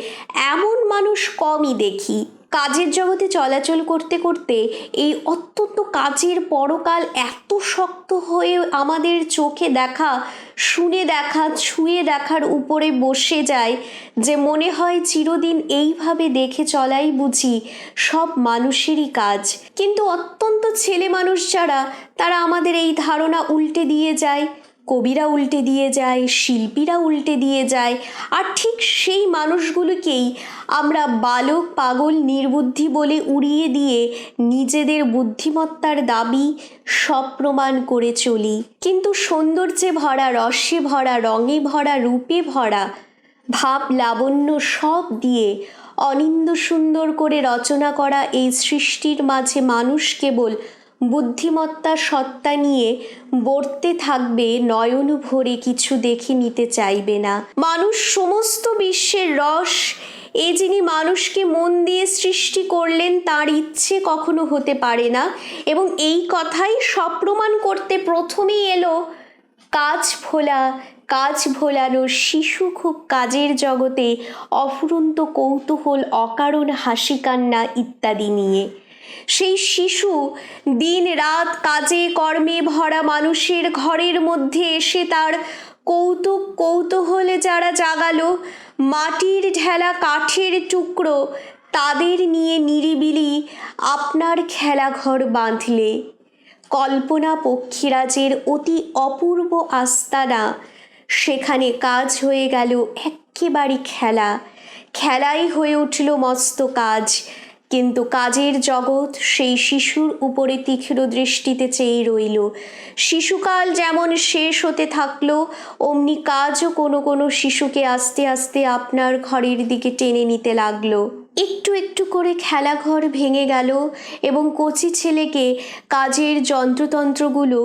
এমন মানুষ কমই দেখি। কাজের জগতে চলাচল করতে করতে এই অত্যন্ত কাজের পরকাল এত শক্ত হয়ে আমাদের চোখে দেখা, শুনে দেখা, ছুঁয়ে দেখার উপরে বসে যায় যে মনে হয় চিরদিন এইভাবে দেখে চলাই বুঝি সব মানুষেরই কাজ। কিন্তু অত্যন্ত ছেলে মানুষ যারা, তারা আমাদের এই ধারণা উল্টে দিয়ে যায়। কবিরা উল্টে দিয়ে যায়, শিল্পীরা উল্টে দিয়ে যায়, আর ঠিক সেই মানুষগুলোকেই আমরা বালক, পাগল, নির্বুদ্ধি বলে উড়িয়ে দিয়ে নিজেদের বুদ্ধিমত্তার দাবি সব প্রমাণ করে চলি। কিন্তু সৌন্দর্যে ভরা, রসে ভরা, রঙে ভরা, রূপে ভরা, ভাব লাবণ্য সব দিয়ে অনিন্দ সুন্দর করে রচনা করা এই সৃষ্টির মাঝে মানুষ কেবল বুদ্ধিমত্তা সত্তা নিয়ে বর্তে থাকবে, নয়ন ভরে কিছু দেখে নিতে চাইবে না। মানুষ সমস্ত বিশ্বের রস, এ যিনি মানুষকে মন দিয়ে সৃষ্টি করলেন তার ইচ্ছে কখনো হতে পারে না, এবং এই কথাই সপ্রমাণ করতে প্রথমেই এলো কাজ ভোলানো শিশু, খুব কাজের জগতে অফুরন্ত কৌতূহল, অকারণ হাসি কান্না ইত্যাদি নিয়ে। সেই শিশু দিন রাত কাজে কর্মে ভরা মানুষের ঘরের মধ্যে এসে তার কৌতূহলে যারা জাগালো, মাটির ঢেলা, কাঠের টুকরো, তাদের নিয়ে নিরিবিলি আপনার খেলাঘর বাঁধলে, কল্পনা পক্ষীরাজের অতি অপূর্ব আস্তানা, সেখানে কাজ হয়ে গেল এক্কেবারে খেলাই হয়ে উঠল মস্ত কাজ। কিন্তু কাজের জগৎ সেই শিশুর উপরে তীক্ষ্ণ দৃষ্টিতে চেয়ে রইল। শিশুকাল যেমন শেষ হতে থাকলো, অমনি কাজও কোনো কোনো শিশুকে আস্তে আস্তে আপনার ঘরের দিকে টেনে নিতে লাগলো। একটু একটু করে খেলাঘর ভেঙে গেল এবং কচি ছেলেকে কাজের যন্ত্রতন্ত্রগুলো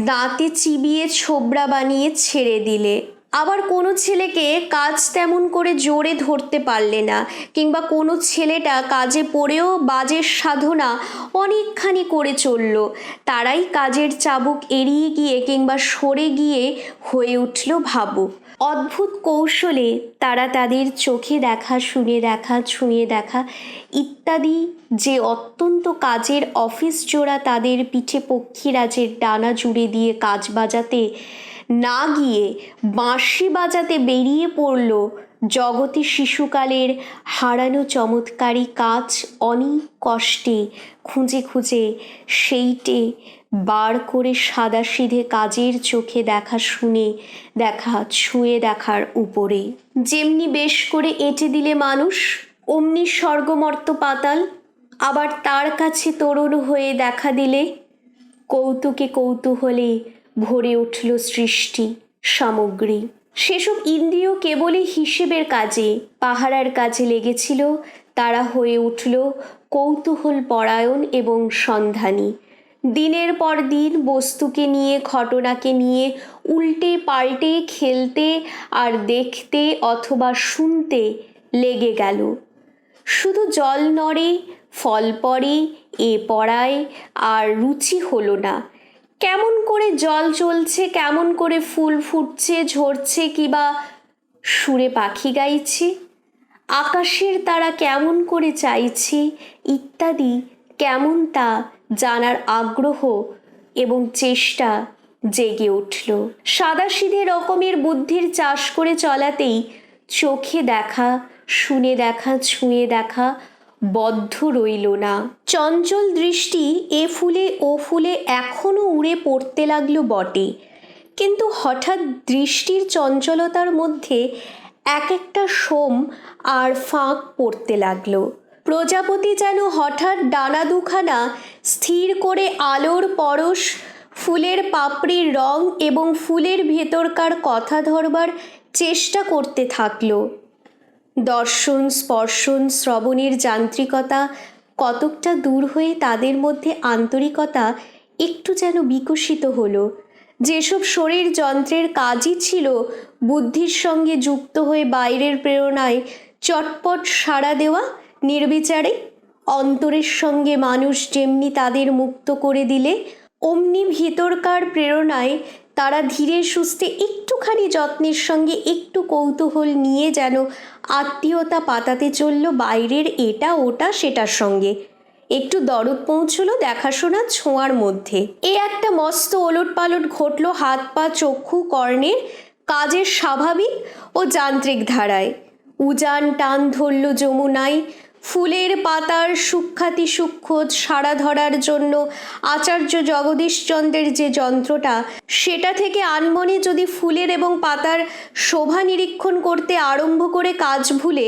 দাঁতে চিবিয়ে ছোবড়া বানিয়ে ছেড়ে দিলে। আবার কোনো ছেলেকে কাজ তেমন করে জোরে ধরতে পারলে না, কিংবা কোনো ছেলেটা কাজে পড়েও বাজের সাধনা অনেকখানি করে চলল, তারাই কাজের চাবুক এড়িয়ে গিয়ে কিংবা সরে গিয়ে হয়ে উঠল ভাবুক। অদ্ভুত কৌশলে তারা তাদের চোখে দেখা, শুনে দেখা, ছুঁয়ে দেখা ইত্যাদি যে অত্যন্ত কাজের অফিস জোড়া তাদের পিঠে পক্ষীরাজের ডানা জুড়ে দিয়ে কাজ বাজাতে না গিয়ে বাঁশি বাজাতে বেরিয়ে পড়ল জগতে শিশুকালের হারানো চমৎকারী কাজ অনেক কষ্টে খুঁজে খুঁজে সেইটে বার করে সাদাসিধে কাজের চোখে দেখা, শুনে দেখা, ছুঁয়ে দেখার উপরে যেমনি বেশ করে এঁটে দিলে মানুষ অমনি স্বর্গমর্ত পাতাল আবার তার কাছে তরুণ হয়ে দেখা দিলে কৌতুকে কৌতূহলে ভরে উঠল সৃষ্টি সামগ্রী। সেসব ইন্দ্রিয় কেবলই হিসেবের কাজে, পাহারার কাজে লেগেছিল। তারা হয়ে উঠল কৌতূহল পরায়ণ এবং সন্ধানী। দিনের পর দিন বস্তুকে নিয়ে, ঘটনাকে নিয়ে উল্টে পাল্টে খেলতে আর দেখতে অথবা শুনতে লেগে গেল। শুধু জল নড়ে, ফল পড়ে, এ পড়ায় আর রুচি হলো না। কেমন করে জল চলছে, কেমন করে ফুল ফুটছে, ঝরছে, কিবা সুরে পাখি গাইছে, আকাশের তারা কেমন করে চাইছে ইত্যাদি কেমন তা জানার আগ্রহ এবং চেষ্টা জেগে উঠল। সাদাসিধে রকমের বুদ্ধির চাষ করে চলাতেই চোখে দেখা, শুনে দেখা, ছুঁয়ে দেখা বদ্ধ রইল না। চঞ্চল দৃষ্টি এ ফুলে ও ফুলে এখনো উড়ে পড়তে লাগলো বটে, কিন্তু হঠাৎ দৃষ্টির চঞ্চলতার মধ্যে এক একটা সোম আর ফাঁক পড়তে লাগলো। প্রজাপতি যেন হঠাৎ ডানা দুখানা স্থির করে আলোর পরশ, ফুলের পাপড়ির রং এবং ফুলের ভেতরকার কথা ধরবার চেষ্টা করতে থাকলো। দর্শন, স্পর্শন, শ্রবণের যান্ত্রিকতা কতকটা দূর হয়ে তাদের মধ্যে আন্তরিকতা একটু যেন বিকশিত হলো। যেসব শরীর যন্ত্রের কাজই ছিল বুদ্ধির সঙ্গে যুক্ত হয়ে বাইরের প্রেরণায় চটপট সাড়া দেওয়া নির্বিচারে, অন্তরের সঙ্গে মানুষ যেমনি তাদের মুক্ত করে দিলে অমনি ভিতরকার প্রেরণায় তারা ধীরে সুস্থে একটুখানি যত্নের সঙ্গে একটু কৌতূহল নিয়ে যেন আত্মীয়তা পাতাতে চলল বাইরের এটা ওটা সেটার সঙ্গে। একটু দরদ পৌঁছলো দেখাশোনা ছোঁয়ার মধ্যে। এ একটা মস্ত ওলট পালট ঘটল হাত পা, চক্ষু, কর্ণের কাজের স্বাভাবিক ও যান্ত্রিক ধারায়। উজান টান ধরল যমুনায়। ফুলের পাতার সূক্ষাতি সূক্ষ্ম সাড়া ধরার জন্য আচার্য জগদীশচন্দ্রের যে যন্ত্রটা, সেটা থেকে আনমনে যদি ফুলের এবং পাতার শোভা নিরীক্ষণ করতে আরম্ভ করে কাজ ভুলে,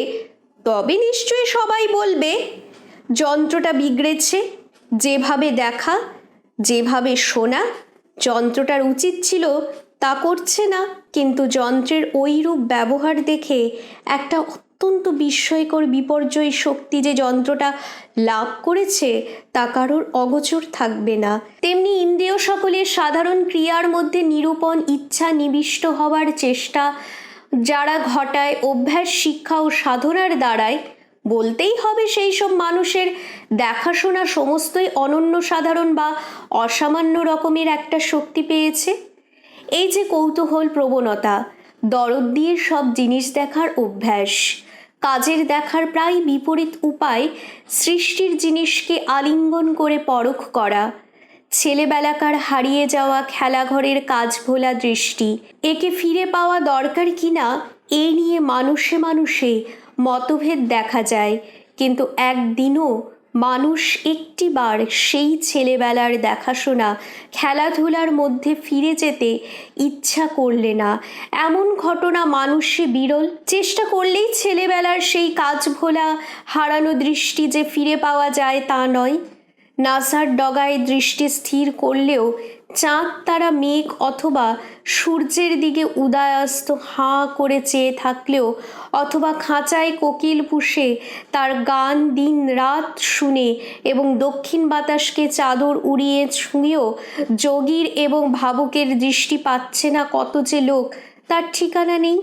তবে নিশ্চয়ই সবাই বলবে যন্ত্রটা বিগড়েছে। যেভাবে দেখা, যেভাবে শোনা যন্ত্রটার উচিত ছিল তা করছে না, কিন্তু যন্ত্রের ওইরূপ ব্যবহার দেখে একটা অত্যন্ত বিস্ময়কর বিপর্যয় শক্তি যে যন্ত্রটা লাভ করেছে তা কারোর অগোচর থাকবে না। তেমনি ইন্দ্রিয় সকলের সাধারণ ক্রিয়ার মধ্যে নিরূপণ ইচ্ছা নিবিষ্ট হওয়ার চেষ্টা যারা ঘটায় অভ্যাস, শিক্ষা ও সাধনার দ্বারায়, বলতেই হবে সেই সব মানুষের দেখাশোনা সমস্তই অনন্য সাধারণ বা অসামান্য রকমের একটা শক্তি পেয়েছে। এই যে কৌতূহল, প্রবণতা, দরদ দিয়ে সব জিনিস দেখার অভ্যাস, কাজের দেখার প্রায় বিপরীত উপায় সৃষ্টির জিনিসকে আলিঙ্গন করে পরখ করা, ছেলেবেলাকার হারিয়ে যাওয়া খেলাঘরের কাজ ভোলা দৃষ্টি, একে ফিরে পাওয়া দরকার কিনা এ নিয়ে মানুষে মানুষে মতভেদ দেখা যায়। কিন্তু একদিনও মানুষ একটিবার সেই ছেলেবেলার দেখাশোনা, খেলাধুলার মধ্যে ফিরে যেতে ইচ্ছা করলে না, এমন ঘটনা মানুষে বিরল। চেষ্টা করলেই ছেলেবেলার সেই কাজ ভোলা হারানো দৃষ্টি যে ফিরে পাওয়া যায় তা নয়। নাসার ডগায় দৃষ্টি স্থির করলেও চাঁদ, তারা, মেঘ অথবা সূর্যের দিকে উদয়াস্ত হাঁ করে চেয়ে থাকলেও, অথবা খাঁচায় কোকিল পুষে তার গান দিন রাত শুনে এবং দক্ষিণ বাতাসকে চাদর উড়িয়ে ছুঁয়েও যোগীর এবং ভাবুকের দৃষ্টি পাচ্ছে না কত যে লোক, তার ঠিকানা নেই।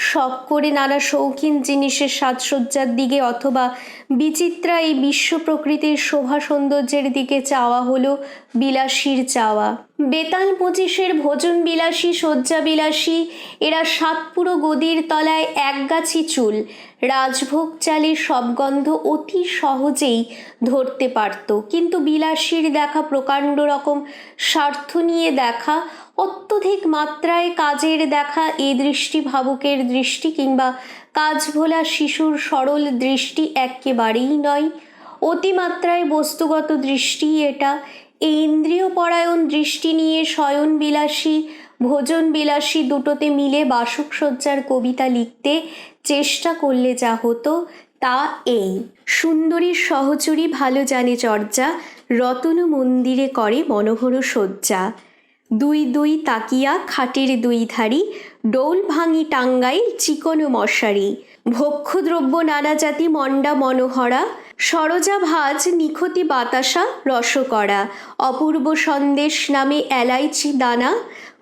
শখ করে নানা শৌখিন জিনিসের সাজসজ্জার দিকে অথবা বিচিত্রা এই বিশ্ব প্রকৃতির শোভা সৌন্দর্যের দিকে চাওয়া হলো বিলাসীর চাওয়া। বেতাল 25-এর ভোজন বিলাসী, শয্যা বিলাসী, এরা সাতপুরো গদির তলায় একগাছি চুল, রাজভোগ চালের সব গন্ধ অতি সহজেই ধরতে পারত। কিন্তু বিলাসীর দেখা প্রকাণ্ড রকম স্বার্থ নিয়ে দেখা, অত্যধিক মাত্রায় কাজের দেখা, এ দৃষ্টি ভাবুকের দৃষ্টি কিংবা কাজভোলা শিশুর সরল দৃষ্টি একেবারেই নয়। অতিমাত্রায় বস্তুগত দৃষ্টি এটা। এই ইন্দ্রিয় পরায়ণ দৃষ্টি নিয়ে শয়ন বিলাসী, ভোজন বিলাসী দুটোতে মিলে বাসুকসজ্জার কবিতা লিখতে চেষ্টা করলে যা হতো তা এই। সুন্দরীর সহচরী ভালো জানে চর্যা, রতন মন্দিরে করে মনোহর শয্যা। দুই দুই তাকিয়া খাটের দুই ধারি, ডোল ভাঙি টাঙ্গাইল চিকন মশারি। ভক্ষদ্রব্য নানা জাতি মন্ডা মনোহরা, সরজা ভাজ নিখতি বাতাসা রসকরা। অপূর্ব সন্দেশ নামে এলাইচি দানা,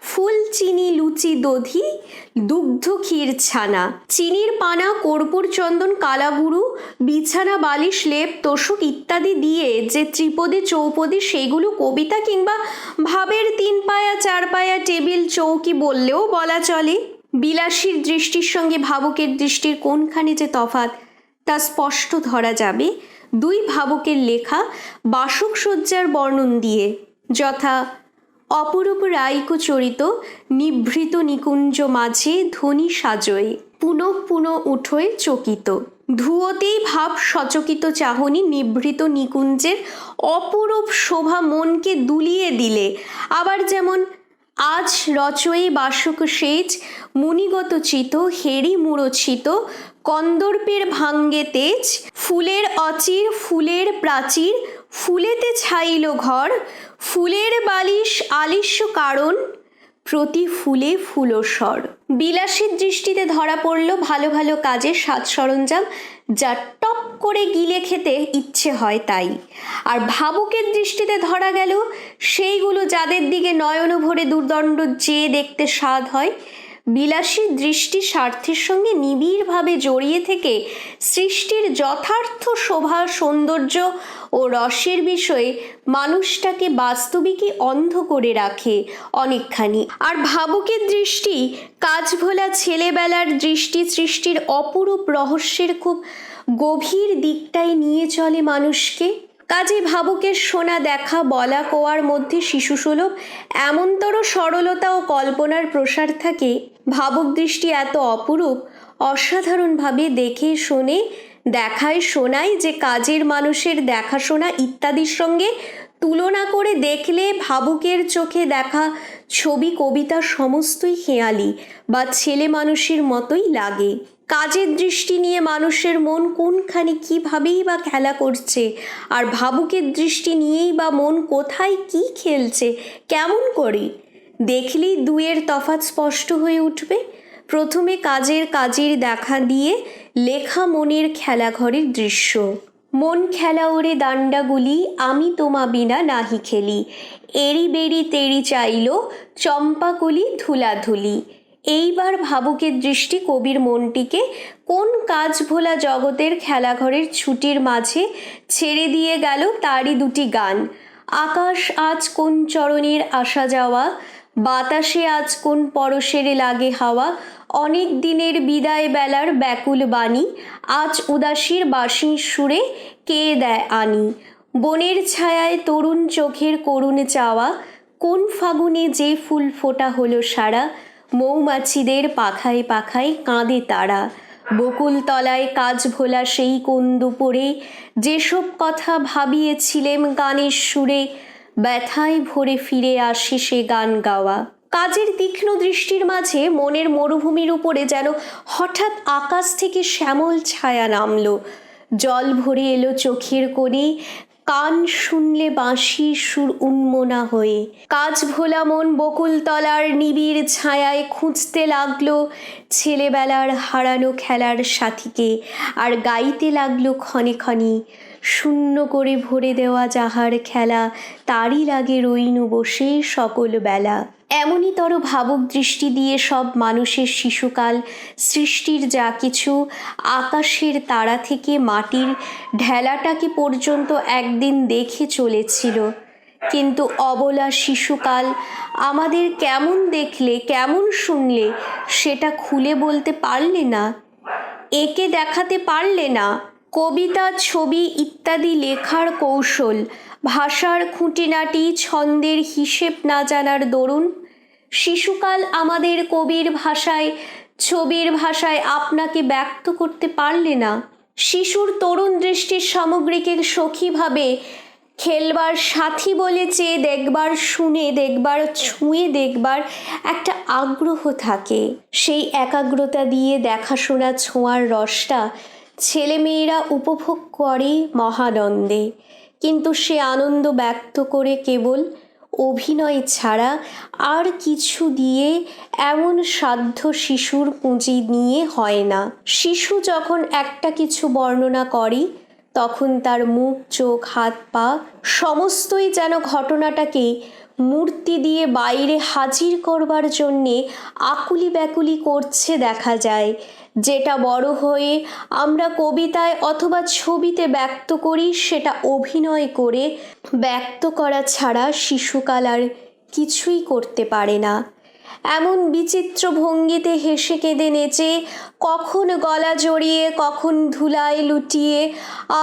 ফুল চিনি লুচি দধি দুগ্ধ ক্ষীর ছানা। চিনির পানা, কর্পূর চন্দন, কালাগুরু, বিছানা বালিশ লেপ তোষক ইত্যাদি দিয়ে যে ত্রিপদী চৌপদী, সেগুলো কবিতা কিংবা ভাবের 3 পায়া 4 পায়া টেবিল চৌকি বললেও বলা চলে। বিলাসীর দৃষ্টির সঙ্গে ভাবুকের দৃষ্টির কোনখানে যে তফাৎ তা স্পষ্ট ধরা যাবে দুই ভাবুকের লেখা বাসুকসজ্জার বর্ণন দিয়ে, যথা অপরূপ রাইক চরিত নিভৃত নিকুঞ্জ মাঝে ধ্বনি সাজয়ে, পুনঃ পুনঃ উঠোয় চকিত। ধুয়োতেই ভাব সচকিত চাহনি, নিভৃত নিকুঞ্জের অপরূপ শোভা মনকে দুলিয়ে দিলে। আবার যেমন আজ রচয়ে বাসক সেজ, মুনিগত চিত হেরি মূরছিত, কন্দর্পের ভাঙ্গে তেজ, ফুলের অচির ফুলের প্রাচীর, ফুলেতে ছাইল ঘর, ফুলের বালিশ আলিস্য কারণ, প্রতি ফুলে ফুলস্বর। বিলাসীর দৃষ্টিতে ধরা পড়ল ভালো ভালো কাজের সাজ সরঞ্জাম, যা টপ করে গিলে খেতে ইচ্ছে হয় তাই। আর ভাবুকের দৃষ্টিতে ধরা গেল সেইগুলো যাদের দিকে নয়ন ভরে দুর্দণ্ড চেয়ে দেখতে স্বাদ হয়। বিলাসী দৃষ্টি স্বার্থের সঙ্গে নিবিড়ভাবে জড়িয়ে থেকে সৃষ্টির যথার্থ শোভা সৌন্দর্য ও রসের বিষয়ে মানুষটাকে বাস্তবিকই অন্ধ করে রাখে অনেকখানি। আর ভাবুকের দৃষ্টি কাজভোলা ছেলেবেলার দৃষ্টি সৃষ্টির অপরূপ রহস্যের খুব গভীর দিকটাই নিয়ে চলে মানুষকে। কাজে ভাবুকের শোনা দেখা বলা কোয়ার মধ্যে শিশুসুলভ এমনতর সরলতা ও কল্পনার প্রসার থাকে, ভাবুক দৃষ্টি এত অপরূপ অসাধারণভাবে দেখে শোনে দেখায় শোনায় যে কাজের মানুষের দেখাশোনা ইত্যাদির সঙ্গে তুলনা করে দেখলে ভাবুকের চোখে দেখা ছবি কবিতা সমস্তই হেঁয়ালি বা ছেলে মানুষের মতোই লাগে। কাজের দৃষ্টি নিয়ে মানুষের মন কোনখানে কীভাবেই বা খেলা করছে, আর ভাবুকের দৃষ্টি নিয়েই বা মন কোথায় কি খেলছে কেমন করে, দেখলেই দুয়ের তফাৎ স্পষ্ট হয়ে উঠবে। প্রথমে কাজের দেখা দিয়ে লেখা মনের খেলাঘরের দৃশ্য। মন খেলা ওরে দান্ডাগুলি, আমি তোমা বিনা নাহি খেলি, এরি বেরি তেরি চাইল চম্পাকলি ধুলাধুলি। এইবার ভাবুকের দৃষ্টি কবির মনটিকে কোন কাজ ভোলা জগতের খেলাঘরের ছুটির মাঝে ছেড়ে দিয়ে গেল তারই দুটি গান। আকাশ আজ কোন চরণের আসা যাওয়া, বাতাসে আজ কোন পরশের লাগে হাওয়া, অনেক দিনের বিদায় বেলার ব্যাকুল বাণী, আজ উদাসীর বাঁশির সুরে কে দেয় আনি, বনের ছায়ায় তরুণ চোখের করুণ চাওয়া, কোন ফাগুনে যে ফুল ফোটা হলো সারা, মৌমাছিদের পাখায় পাখায় কাঁদে তারা, বকুল তলায় কাজ ভোলা সেই কোন দুপুরে, যেসব কথা ভাবিয়েছিলেম গানের সুরে, ব্যথায় ভরে ফিরে আসে সে গান গাওয়া। কাজের তীক্ষ্ণ দৃষ্টির মাঝে মনের মরুভূমির উপরে যেন হঠাৎ আকাশ থেকে শ্যামল ছায়া নামলো, জল ভরে এলো চোখের কোণে, কান শুনলে বাঁশির সুর উন্মনা হয়ে। কাজ ভোলা মন বকুলতলার নিবিড় ছায়ায় খুঁজতে লাগলো ছেলেবেলার হারানো খেলার সাথীকে, আর গাইতে লাগলো ক্ষণে ক্ষণে, শূন্য করে ভরে দেওয়া যাহার খেলা, তারই লাগে রইনু বসে সকল বেলা। এমনইতর ভাবুক দৃষ্টি দিয়ে সব মানুষের শিশুকাল সৃষ্টির যা কিছু আকাশের তারা থেকে মাটির ঢেলাটাকে পর্যন্ত একদিন দেখে চলেছিল, কিন্তু অবলা শিশুকাল আমাদের কেমন দেখলে কেমন শুনলে সেটা খুলে বলতে পারলে না, একে দেখাতে পারলে না। কবিতা, ছবি ইত্যাদি লেখার কৌশল, ভাষার খুঁটিনাটি, ছন্দের হিসেব না জানার দরুন শিশুকাল আমাদের কবির ভাষায়, ছবির ভাষায় আপনাকে ব্যক্ত করতে পারলে না। শিশুর তরুণ দৃষ্টির সামগ্রীকে সখীভাবে খেলবার সাথী বলে চেয়ে দেখবার, শুনে দেখবার, ছুঁয়ে দেখবার একটা আগ্রহ থাকে। সেই একাগ্রতা দিয়ে দেখাশোনা ছোঁয়ার রসটা ছেলেমেয়েরা উপভোগ করে মহানন্দে, কিন্তু সে আনন্দ ব্যক্ত করে কেবল অভিনয় ছাড়া আর কিছু দিয়ে এমন সাধ্য শিশুর পুঁজি নিয়ে হয় না। শিশু যখন একটা কিছু বর্ণনা করে তখন তার মুখ, চোখ, হাত, পা সমস্তই যেন ঘটনাটাকে মূর্তি দিয়ে বাইরে হাজির করবার জন্যে আকুলি ব্যাকুলি করছে দেখা যায়, যেটা বড় হয়ে আমরা কবিতায় অথবা ছবিতে ব্যক্ত করি সেটা অভিনয় করে ব্যক্ত করা ছাড়া শিশুকাল আর কিছুই করতে পারে না। এমন বিচিত্র ভঙ্গিতে হেসে কেঁদে নেচে, কখন গলা জড়িয়ে, কখন ধুলায় লুটিয়ে,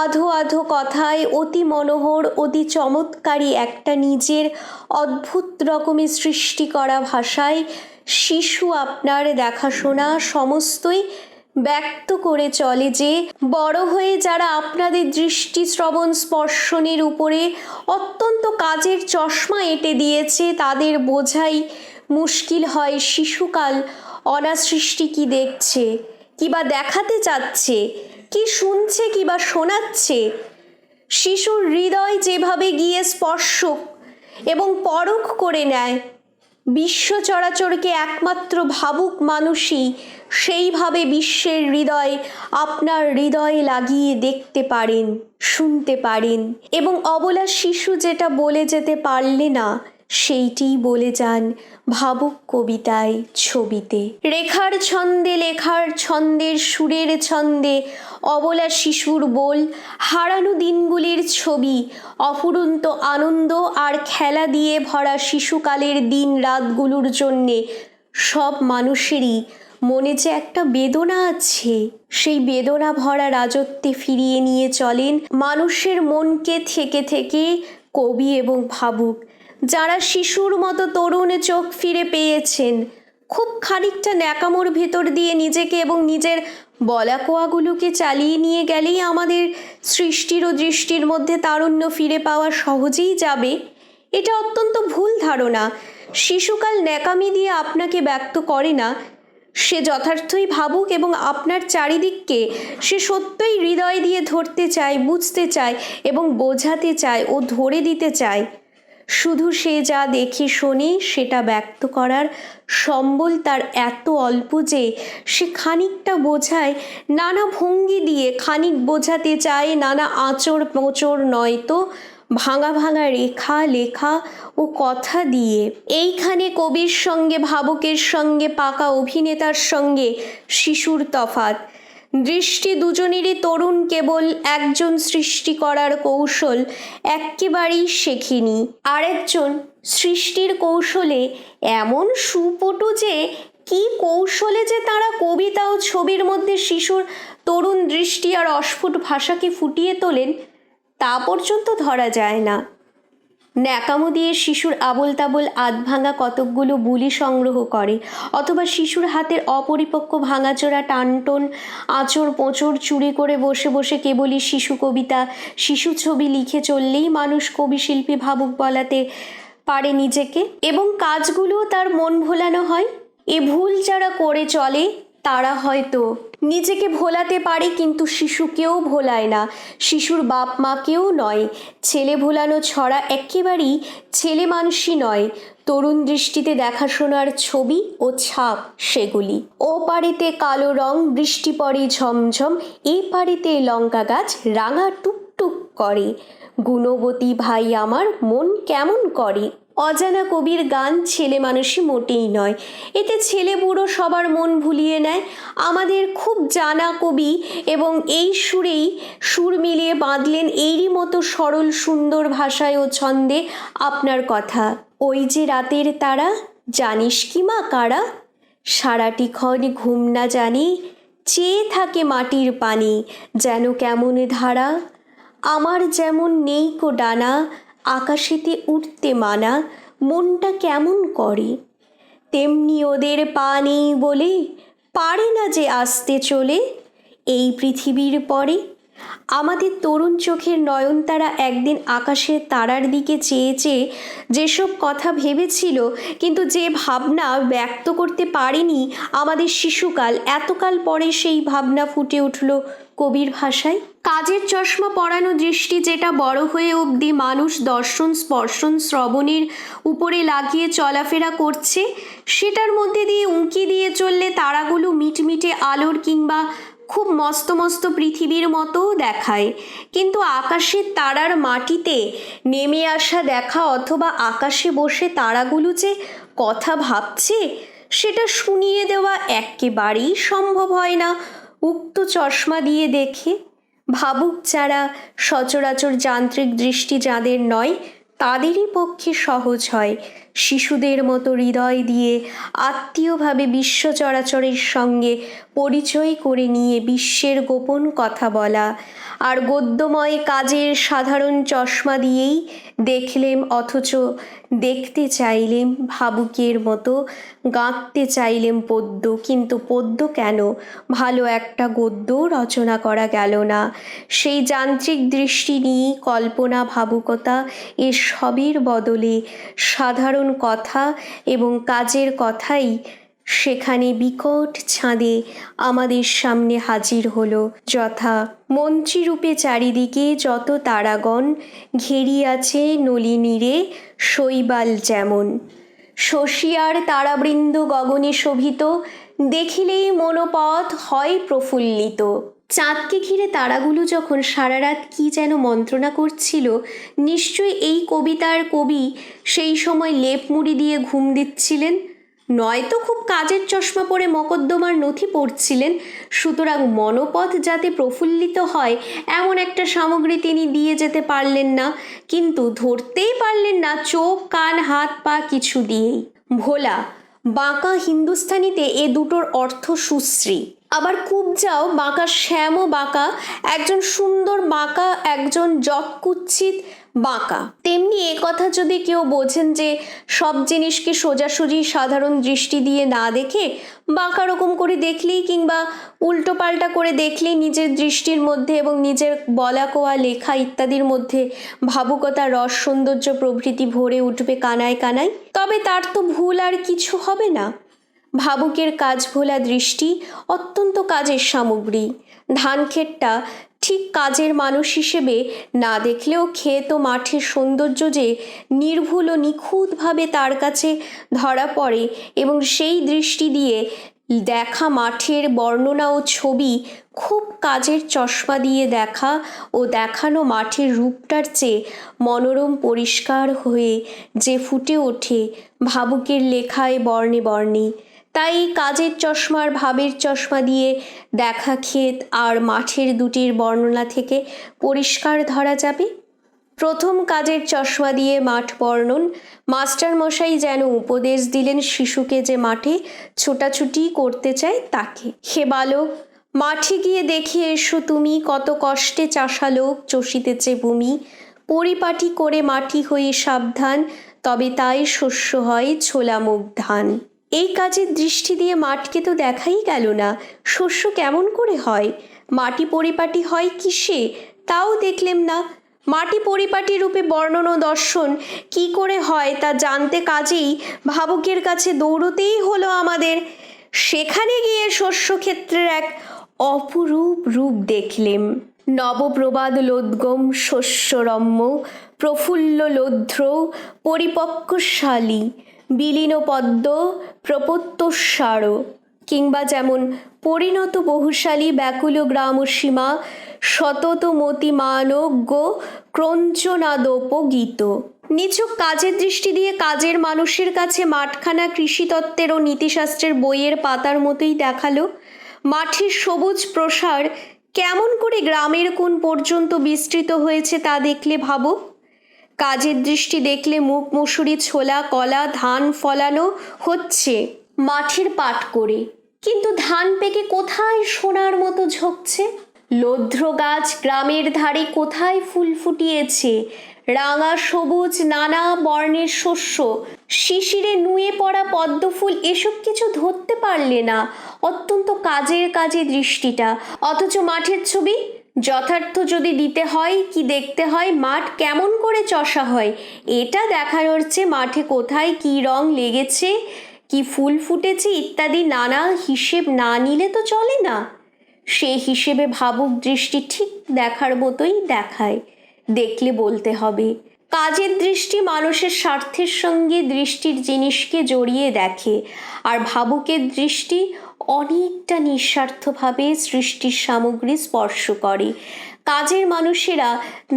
আধো আধো কথায় অতি মনোহর, অতি চমৎকারী একটা নিজের অদ্ভুত রকমের সৃষ্টি করা ভাষায় শিশু আপনার দেখাশোনা সমস্তই ব্যক্ত করে চলে, যে বড় হয়ে যারা আপনাদের দৃষ্টি, শ্রবণ, স্পর্শনের উপরে অত্যন্ত কাজের চশমা এঁটে দিয়েছে তাদের বোঝাই মুশকিল হয় শিশুকাল অনাসৃষ্টি কি দেখছে, কিবা দেখাতে চাচ্ছে, কি শুনছে, কিবা শোনাচ্ছে। শিশুর হৃদয় যেভাবে গিয়ে স্পর্শ এবং পরখ করে নেয়, বিশ্ব চরাচরকে একমাত্র ভাবুক মানুষই সেইভাবে বিশ্বের হৃদয় আপনার হৃদয়ে লাগিয়ে দেখতে পারেন, শুনতে পারেন, এবং অবলা শিশু যেটা বলে যেতে পারলে না সেইটিই বলে যান ভাবুক কবিতায়, ছবিতে। রেখার ছন্দে, লেখার ছন্দের সুরের ছন্দে অবলা শিশুর বল, হারানো দিনগুলির ছবি, অফুরন্ত আনন্দ আর খেলা দিয়ে ভরা শিশুকালের দিন রাতগুলোর জন্যে সব মানুষেরই মনে যে একটা বেদনা আছে, সেই বেদনা ভরা রাজত্বে ফিরিয়ে নিয়ে চলেন মানুষের মনকে থেকে থেকে কবি এবং ভাবুক, যারা শিশুর মতো তরুণ চোখ ফিরে পেয়েছেন। খুব খানিকটা ন্যাকামোর ভেতর দিয়ে নিজেকে এবং নিজের বলা কোয়াগুলোকে চালিয়ে নিয়ে গেলেই আমাদের সৃষ্টির ও দৃষ্টির মধ্যে তারুণ্য ফিরে পাওয়া সহজেই যাবে, এটা অত্যন্ত ভুল ধারণা। শিশুকাল ন্যাকামি দিয়ে আপনাকে ব্যক্ত করে না, সে যথার্থই ভাবুক এবং আপনার চারিদিককে সে সত্যই হৃদয় দিয়ে ধরতে চায়, বুঝতে চায় এবং বোঝাতে চায় ও ধরে দিতে চায়। শুধু সে যা দেখে শোনে সেটা ব্যক্ত করার সম্বল তার এত অল্প যে সে খানিকটা বোঝায় নানা ভঙ্গি দিয়ে, খানিক বোঝাতে চায় নানা আঁচড় মোচড়, নয়তো ভাঙা ভাঙা রেখা, লেখা ও কথা দিয়ে। এইখানে কবির সঙ্গে, ভাবুকের সঙ্গে, পাকা অভিনেতার সঙ্গে শিশুর তফাৎ। দৃষ্টি দুজনেরই তরুণ, কেবল একজন সৃষ্টি করার কৌশল একেবারেই শেখেনি, আরেকজন সৃষ্টির কৌশলে এমন সুপটু যে কি কৌশলে যে তারা কবিতা ও ছবির মধ্যে শিশুর তরুণ দৃষ্টি আর অস্ফুট ভাষাকে ফুটিয়ে তোলেন তা পর্যন্ত ধরা যায় না। ন্যাকামো দিয়ে শিশুর আবোল তাবোল আধভাঙা কতকগুলো বুলি সংগ্রহ করে, অথবা শিশুর হাতের অপরিপক্ক ভাঙাচোরা টানটন আঁচড় পোঁচড় চুরি করে বসে বসে কেবলই শিশু কবিতা, শিশু ছবি লিখে চললেই মানুষ কবি, শিল্পী, ভাবুক বলাতে পারে নিজেকে, এবং কাজগুলোও তার মন ভোলানো হয়। এ ভুল যারা করে চলে তারা হয়তো নিজেকে ভোলাতে পারে, কিন্তু শিশুকেও ভোলায় না, শিশুর বাপ মাকেও নয়। ছেলে ভোলানো ছড়া একেবারেই ছেলে মানুষই নয়, তরুণ দৃষ্টিতে দেখাশোনার ছবি ও ছাপ সেগুলি। ও পাড়েতে কালো রং, বৃষ্টি পড়ে ঝমঝম, এ পাড়েতে লঙ্কা গাছ রাঙা টুকটুক করে, গুণবতী ভাই আমার মন কেমন করে। অজানা কবির গান ছেলে মানুষই মোটেই নয়, এতে ছেলে বুড়ো সবার মন ভুলিয়ে নেয়। আমাদের খুব জানা কবি এবং এই সুরেই সুর মিলিয়ে বাঁধলেন এরই মতো সরল সুন্দর ভাষায় ও ছন্দে আপনার কথা। ওই যে রাতের তারা, জানিস কি মা কারা? সারাটি ক্ষণ ঘুম না জানি, চেয়ে থাকে মাটির পানি, যেন কেমন ধারা। আমার যেমন নেই কো ডানা, আকাশেতে উঠতে মানা, মনটা কেমন করে, তেমনি ওদের পা নেই বলে পারে না যে আসতে চলে এই পৃথিবীর পরে। আমাদের তরুণ চোখের নয়নতারা একদিন আকাশের তারার দিকে চেয়ে চেয়ে যেসব কথা ভেবেছিল, কিন্তু যে ভাবনা ব্যক্ত করতে পারেনি আমাদের শিশুকাল, এতকাল পরে সেই ভাবনা ফুটে উঠল কবির ভাষায়। কাজের চশমা পরানো দৃষ্টি, যেটা বড় হয়ে অবধি মানুষ দর্শন স্পর্শন শ্রবণের উপরে লাগিয়ে চলাফেরা করছে, সেটার মধ্যে দিয়ে উঁকি দিয়ে চললে তারাগুলো মিটমিটে আলোর কিংবা খুব মস্ত মস্ত পৃথিবীর মতোও দেখায়। কিন্তু আকাশের তারার মাটিতে নেমে আসা দেখা অথবা আকাশে বসে তারাগুলো যে কথা ভাবছে, সেটা শুনিয়ে দেওয়া একেবারেই সম্ভব হয় না উক্ত চশমা দিয়ে দেখে। ভাবুক যারা, সচরাচর যান্ত্রিক দৃষ্টি যাদের নয়, তাদেরই পক্ষে সহজ হয় শিশুদের মতো হৃদয় দিয়ে আত্মীয়ভাবে বিশ্ব চরাচরের সঙ্গে পরিচয় করে নিয়ে বিশ্বের গোপন কথা বলা। আর গদ্যময় কাজের সাধারণ চশমা দিয়েই দেখলেম, অথচ দেখতে চাইলেম ভাবুকের মতো, গাঁথতে চাইলেম পদ্য, কিন্তু পদ্য কেন, ভালো একটা গদ্য রচনা করা গেল না। সেই যান্ত্রিক দৃষ্টি নিয়ে কল্পনা ভাবুকতা এ সবের বদলে সাধারণ কথা এবং কাজের কথাই সেখানে বিকট ছাঁদে আমাদের সামনে হাজির হলো। যথা মন্ত্রীরূপে চারিদিকে যত তারাগণ ঘেরিয়াছে নলিনীরে শৈবাল যেমন, শশিয়ার তারাবৃন্দ গগনে শোভিত, দেখিলেই মনোপথ হয় প্রফুল্লিত। চাঁদকে ঘিরে তারাগুলো যখন সারা রাত কি যেন মন্ত্রণা করছিল, নিশ্চয়ই এই কবিতার কবি সেই সময় লেপ মুড়ি দিয়ে ঘুম দিচ্ছিলেন, নয়তো খুব কাজের চশমা পরে মকদ্দমার নথি পড়ছিলেন। সুতরাং মনোপথ যাতে প্রফুল্লিত হয় এমন একটা সামগ্রী তিনি দিয়ে যেতে পারলেন না, কিন্তু ধরতেই পারলেন না চোখ কান হাত পা কিছু দিয়েই। ভোলা বাঁকা হিন্দুস্তানিতে এ দুটোর অর্থ সুশ্রী, আবার কুবজাও বাঁকা, শ্যামও বাঁকা, একজন সুন্দর বাঁকা, একজন যৎকুৎসিত বাঁকা। তেমনি এ কথা যদি কেউ বোঝেন যে সব জিনিসকে সোজাসুজি সাধারণ দৃষ্টি দিয়ে না দেখে বাঁকা রকম করে দেখলেই কিংবা উল্টো পাল্টা করে দেখলেই নিজের দৃষ্টির মধ্যে এবং নিজের বলা কোয়া লেখা ইত্যাদির মধ্যে ভাবুকতা রস সৌন্দর্য প্রভৃতি ভরে উঠবে কানায় কানায়, তবে তার তো ভুল আর কিছু হবে না। ভাবুকের কাজ ভোলা দৃষ্টি অত্যন্ত কাজের সামগ্রী। ধান ক্ষেতটা ঠিক কাজের মানুষ হিসেবে না দেখলেও ক্ষেত ও মাঠের সৌন্দর্য যে নির্ভুল ও নিখুঁতভাবে তার কাছে ধরা পড়ে এবং সেই দৃষ্টি দিয়ে দেখা মাঠের বর্ণনা ও ছবি খুব কাজের চশমা দিয়ে দেখা ও দেখানো মাঠের রূপটার চেয়ে মনোরম পরিষ্কার হয়ে যে ফুটে ওঠে ভাবুকের লেখায় বর্ণে বর্ণে, তাই কাজের চশমার ভাবের চশমা দিয়ে দেখা ক্ষেত আর মাঠের দুটির বর্ণনা থেকে পরিষ্কার ধরা যাবে। প্রথম কাজের চশমা দিয়ে মাঠ বর্ণন। মাস্টারমশাই যেন উপদেশ দিলেন শিশুকে যে মাঠে ছোটাছুটি করতে চায় তাকে, হে বালক, মাঠে গিয়ে দেখে এসো তুমি, কত কষ্টে চাষা লোক চষিতেছে ভূমি, পরিপাটি করে মাটি হয়ে সাবধান, তবে তাই শস্য হয় ছোলা মুগ ধান। এই কাজের দৃষ্টি দিয়ে মাঠকে তো দেখাই গেল না, শস্য কেমন করে হয়, মাটি পরিপাটি হয় কিসে তাও দেখলেম না। মাটি পরিপাটি রূপে বর্ণন ও দর্শন কি করে হয় তা জানতে কাজেই ভাবুকের কাছে দৌড়তেই হলো আমাদের। সেখানে গিয়ে শস্যক্ষেত্রের এক অপরূপ রূপ দেখলেম। নবপ্রবাদ লোদ্গম শস্যরম্য, প্রফুল্ল লোধ্র পরিপক্কশালী, বিলীন পদ্ম প্রপত্তস্বার, কিংবা যেমন পরিণত বহুশালী ব্যাকুল গ্রামসীমা সতত মতিমানজ্ঞ ক্রঞ্চনাদোপ গীত। নিছক কাজের দৃষ্টি দিয়ে কাজের মানুষের কাছে মাঠখানা কৃষিতত্ত্বের ও নীতিশাস্ত্রের বইয়ের পাতার মতোই দেখালো। মাঠের সবুজ প্রসার কেমন করে গ্রামের কোণ পর্যন্ত বিস্তৃত হয়েছে তা দেখলে ভাবো। কাজের দৃষ্টি দেখলে মুগ মসুরি ছোলা কলা ধান ফলানো হচ্ছে মাঠের পাট করে, কিন্তু ধান পেকে কোথায় সোনার মতো ঝোঁকছে। লদ্র গাছ গ্রামের ধারে কোথায় ফুল ফুটিয়েছে, রাঙা সবুজ নানা বর্ণের শস্য, শিশিরে নুয়ে পড়া পদ্মফুল, এসব কিছু ধরতে পারলে না অত্যন্ত কাজে দৃষ্টিটা। অথচ মাঠের ছবি যথার্থ যদি দিতে হয় কি দেখতে হয়, মাঠ কেমন করে চষা হয় এটা দেখানোর চেয়ে মাঠে কোথায় কি রং লেগেছে, কি ফুল ফুটেছে ইত্যাদি নানা হিসেব না নিলে তো চলে না। সেই হিসেবে ভাবুক দৃষ্টি ঠিক দেখার মতোই দেখায়। দেখলে বলতে হবে। কাজের দৃষ্টি মানুষের স্বার্থের সঙ্গে দৃষ্টির জিনিসকে জড়িয়ে দেখে, আর ভাবুকের দৃষ্টি অনেকটা নিঃস্বার্থভাবে সৃষ্টির সামগ্রী স্পর্শ করে। কাজের মানুষেরা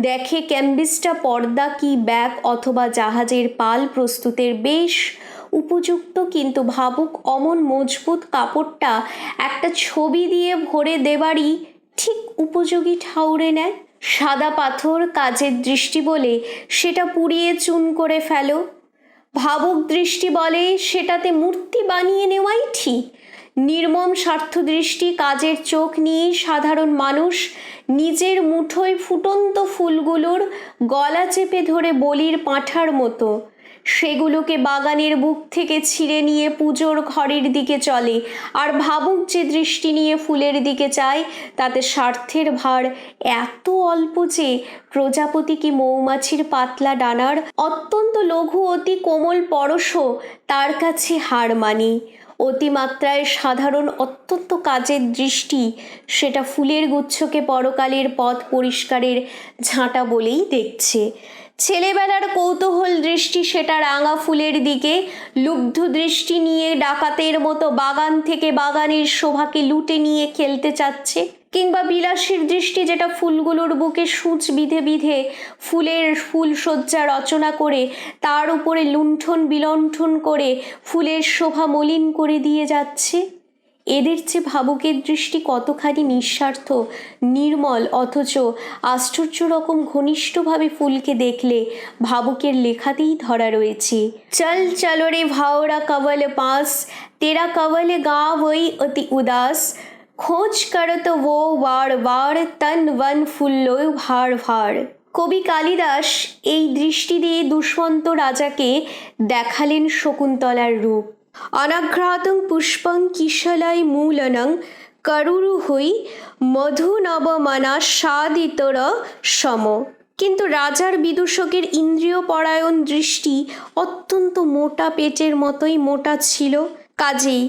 দেখে ক্যানভিসটা পর্দা কি ব্যাগ অথবা জাহাজের পাল প্রস্তুতের বেশ উপযুক্ত, কিন্তু ভাবুক অমন মজবুত কাপড়টা একটা ছবি দিয়ে ভরে দেবারই ঠিক উপযোগী ঠাউরে নেয়। সাদা পাথর কাজের দৃষ্টি বলে সেটা পুড়িয়ে চুন করে ফেলো, ভাবুক দৃষ্টি বলে সেটাতে মূর্তি বানিয়ে নেওয়াই ঠিক। নির্মম স্বার্থ দৃষ্টি কাজের চোখ নিয়ে সাধারণ মানুষ নিজের মুঠোয় ফুটন্ত ফুলগুলোর গলা চেপে ধরে বলির পাঁঠার মতো সেগুলোকে বাগানের বুক থেকে ছিঁড়ে নিয়ে পুজোর ঘরের দিকে চলে। আর ভাবুক যে দৃষ্টি নিয়ে ফুলের দিকে চায় তাতে স্বার্থের ভার এত অল্প যে প্রজাপতি কি মৌমাছির পাতলা ডানার অত্যন্ত লঘু অতি কোমল পরশও তার কাছে হার মানি। অতিমাত্রায় সাধারণ অত্যন্ত কাজের দৃষ্টি সেটা ফুলের গুচ্ছকে পরকালের পথ পরিষ্কারের ঝাঁটা বলেই দেখছে। ছেলেবেলার কৌতূহল দৃষ্টি সেটা রাঙা ফুলের দিকে, লুব্ধ দৃষ্টি নিয়ে ডাকাতের মতো বাগান থেকে বাগানের শোভাকে লুটে নিয়ে খেলতে চাচ্ছে। কিংবা বিলাসীর দৃষ্টি যেটা ফুলগুলোর বুকে সূচ বিধে বিধে ফুলের ফুলসজ্জা রচনা করে তার উপরে লুণ্ঠন বিলণ্ঠন করে ফুলের শোভা মলিন করে দিয়ে যাচ্ছে। এদের চেয়ে ভাবুকের দৃষ্টি কতখানি নিঃস্বার্থ নির্মল, অথচ আশ্চর্য রকম ঘনিষ্ঠভাবে ফুলকে দেখলে ভাবুকের লেখাতেই ধরা রয়েছে। চল চলো রে ভাওরা কবল পাস, তেরা কবল গা বই অতি উদাস, খোঁজ করত वो वार वार तन वन फुल्लो भार भार। কবি কালিদাস এই দৃষ্টি দিয়ে দুষ্মন্ত রাজাকে দেখালেন শকুন্তলার রূপ। অনাঘ্রাতং পুষ্পং কিশলয় মূলনং করুরু হই মধু নবমনা সাদিতর সম। কিন্তু রাজার বিদূষকের ইন্দ্রিয় পরায়ণ দৃষ্টি অত্যন্ত মোটা পেটের মতোই মোটা ছিল। কাজেই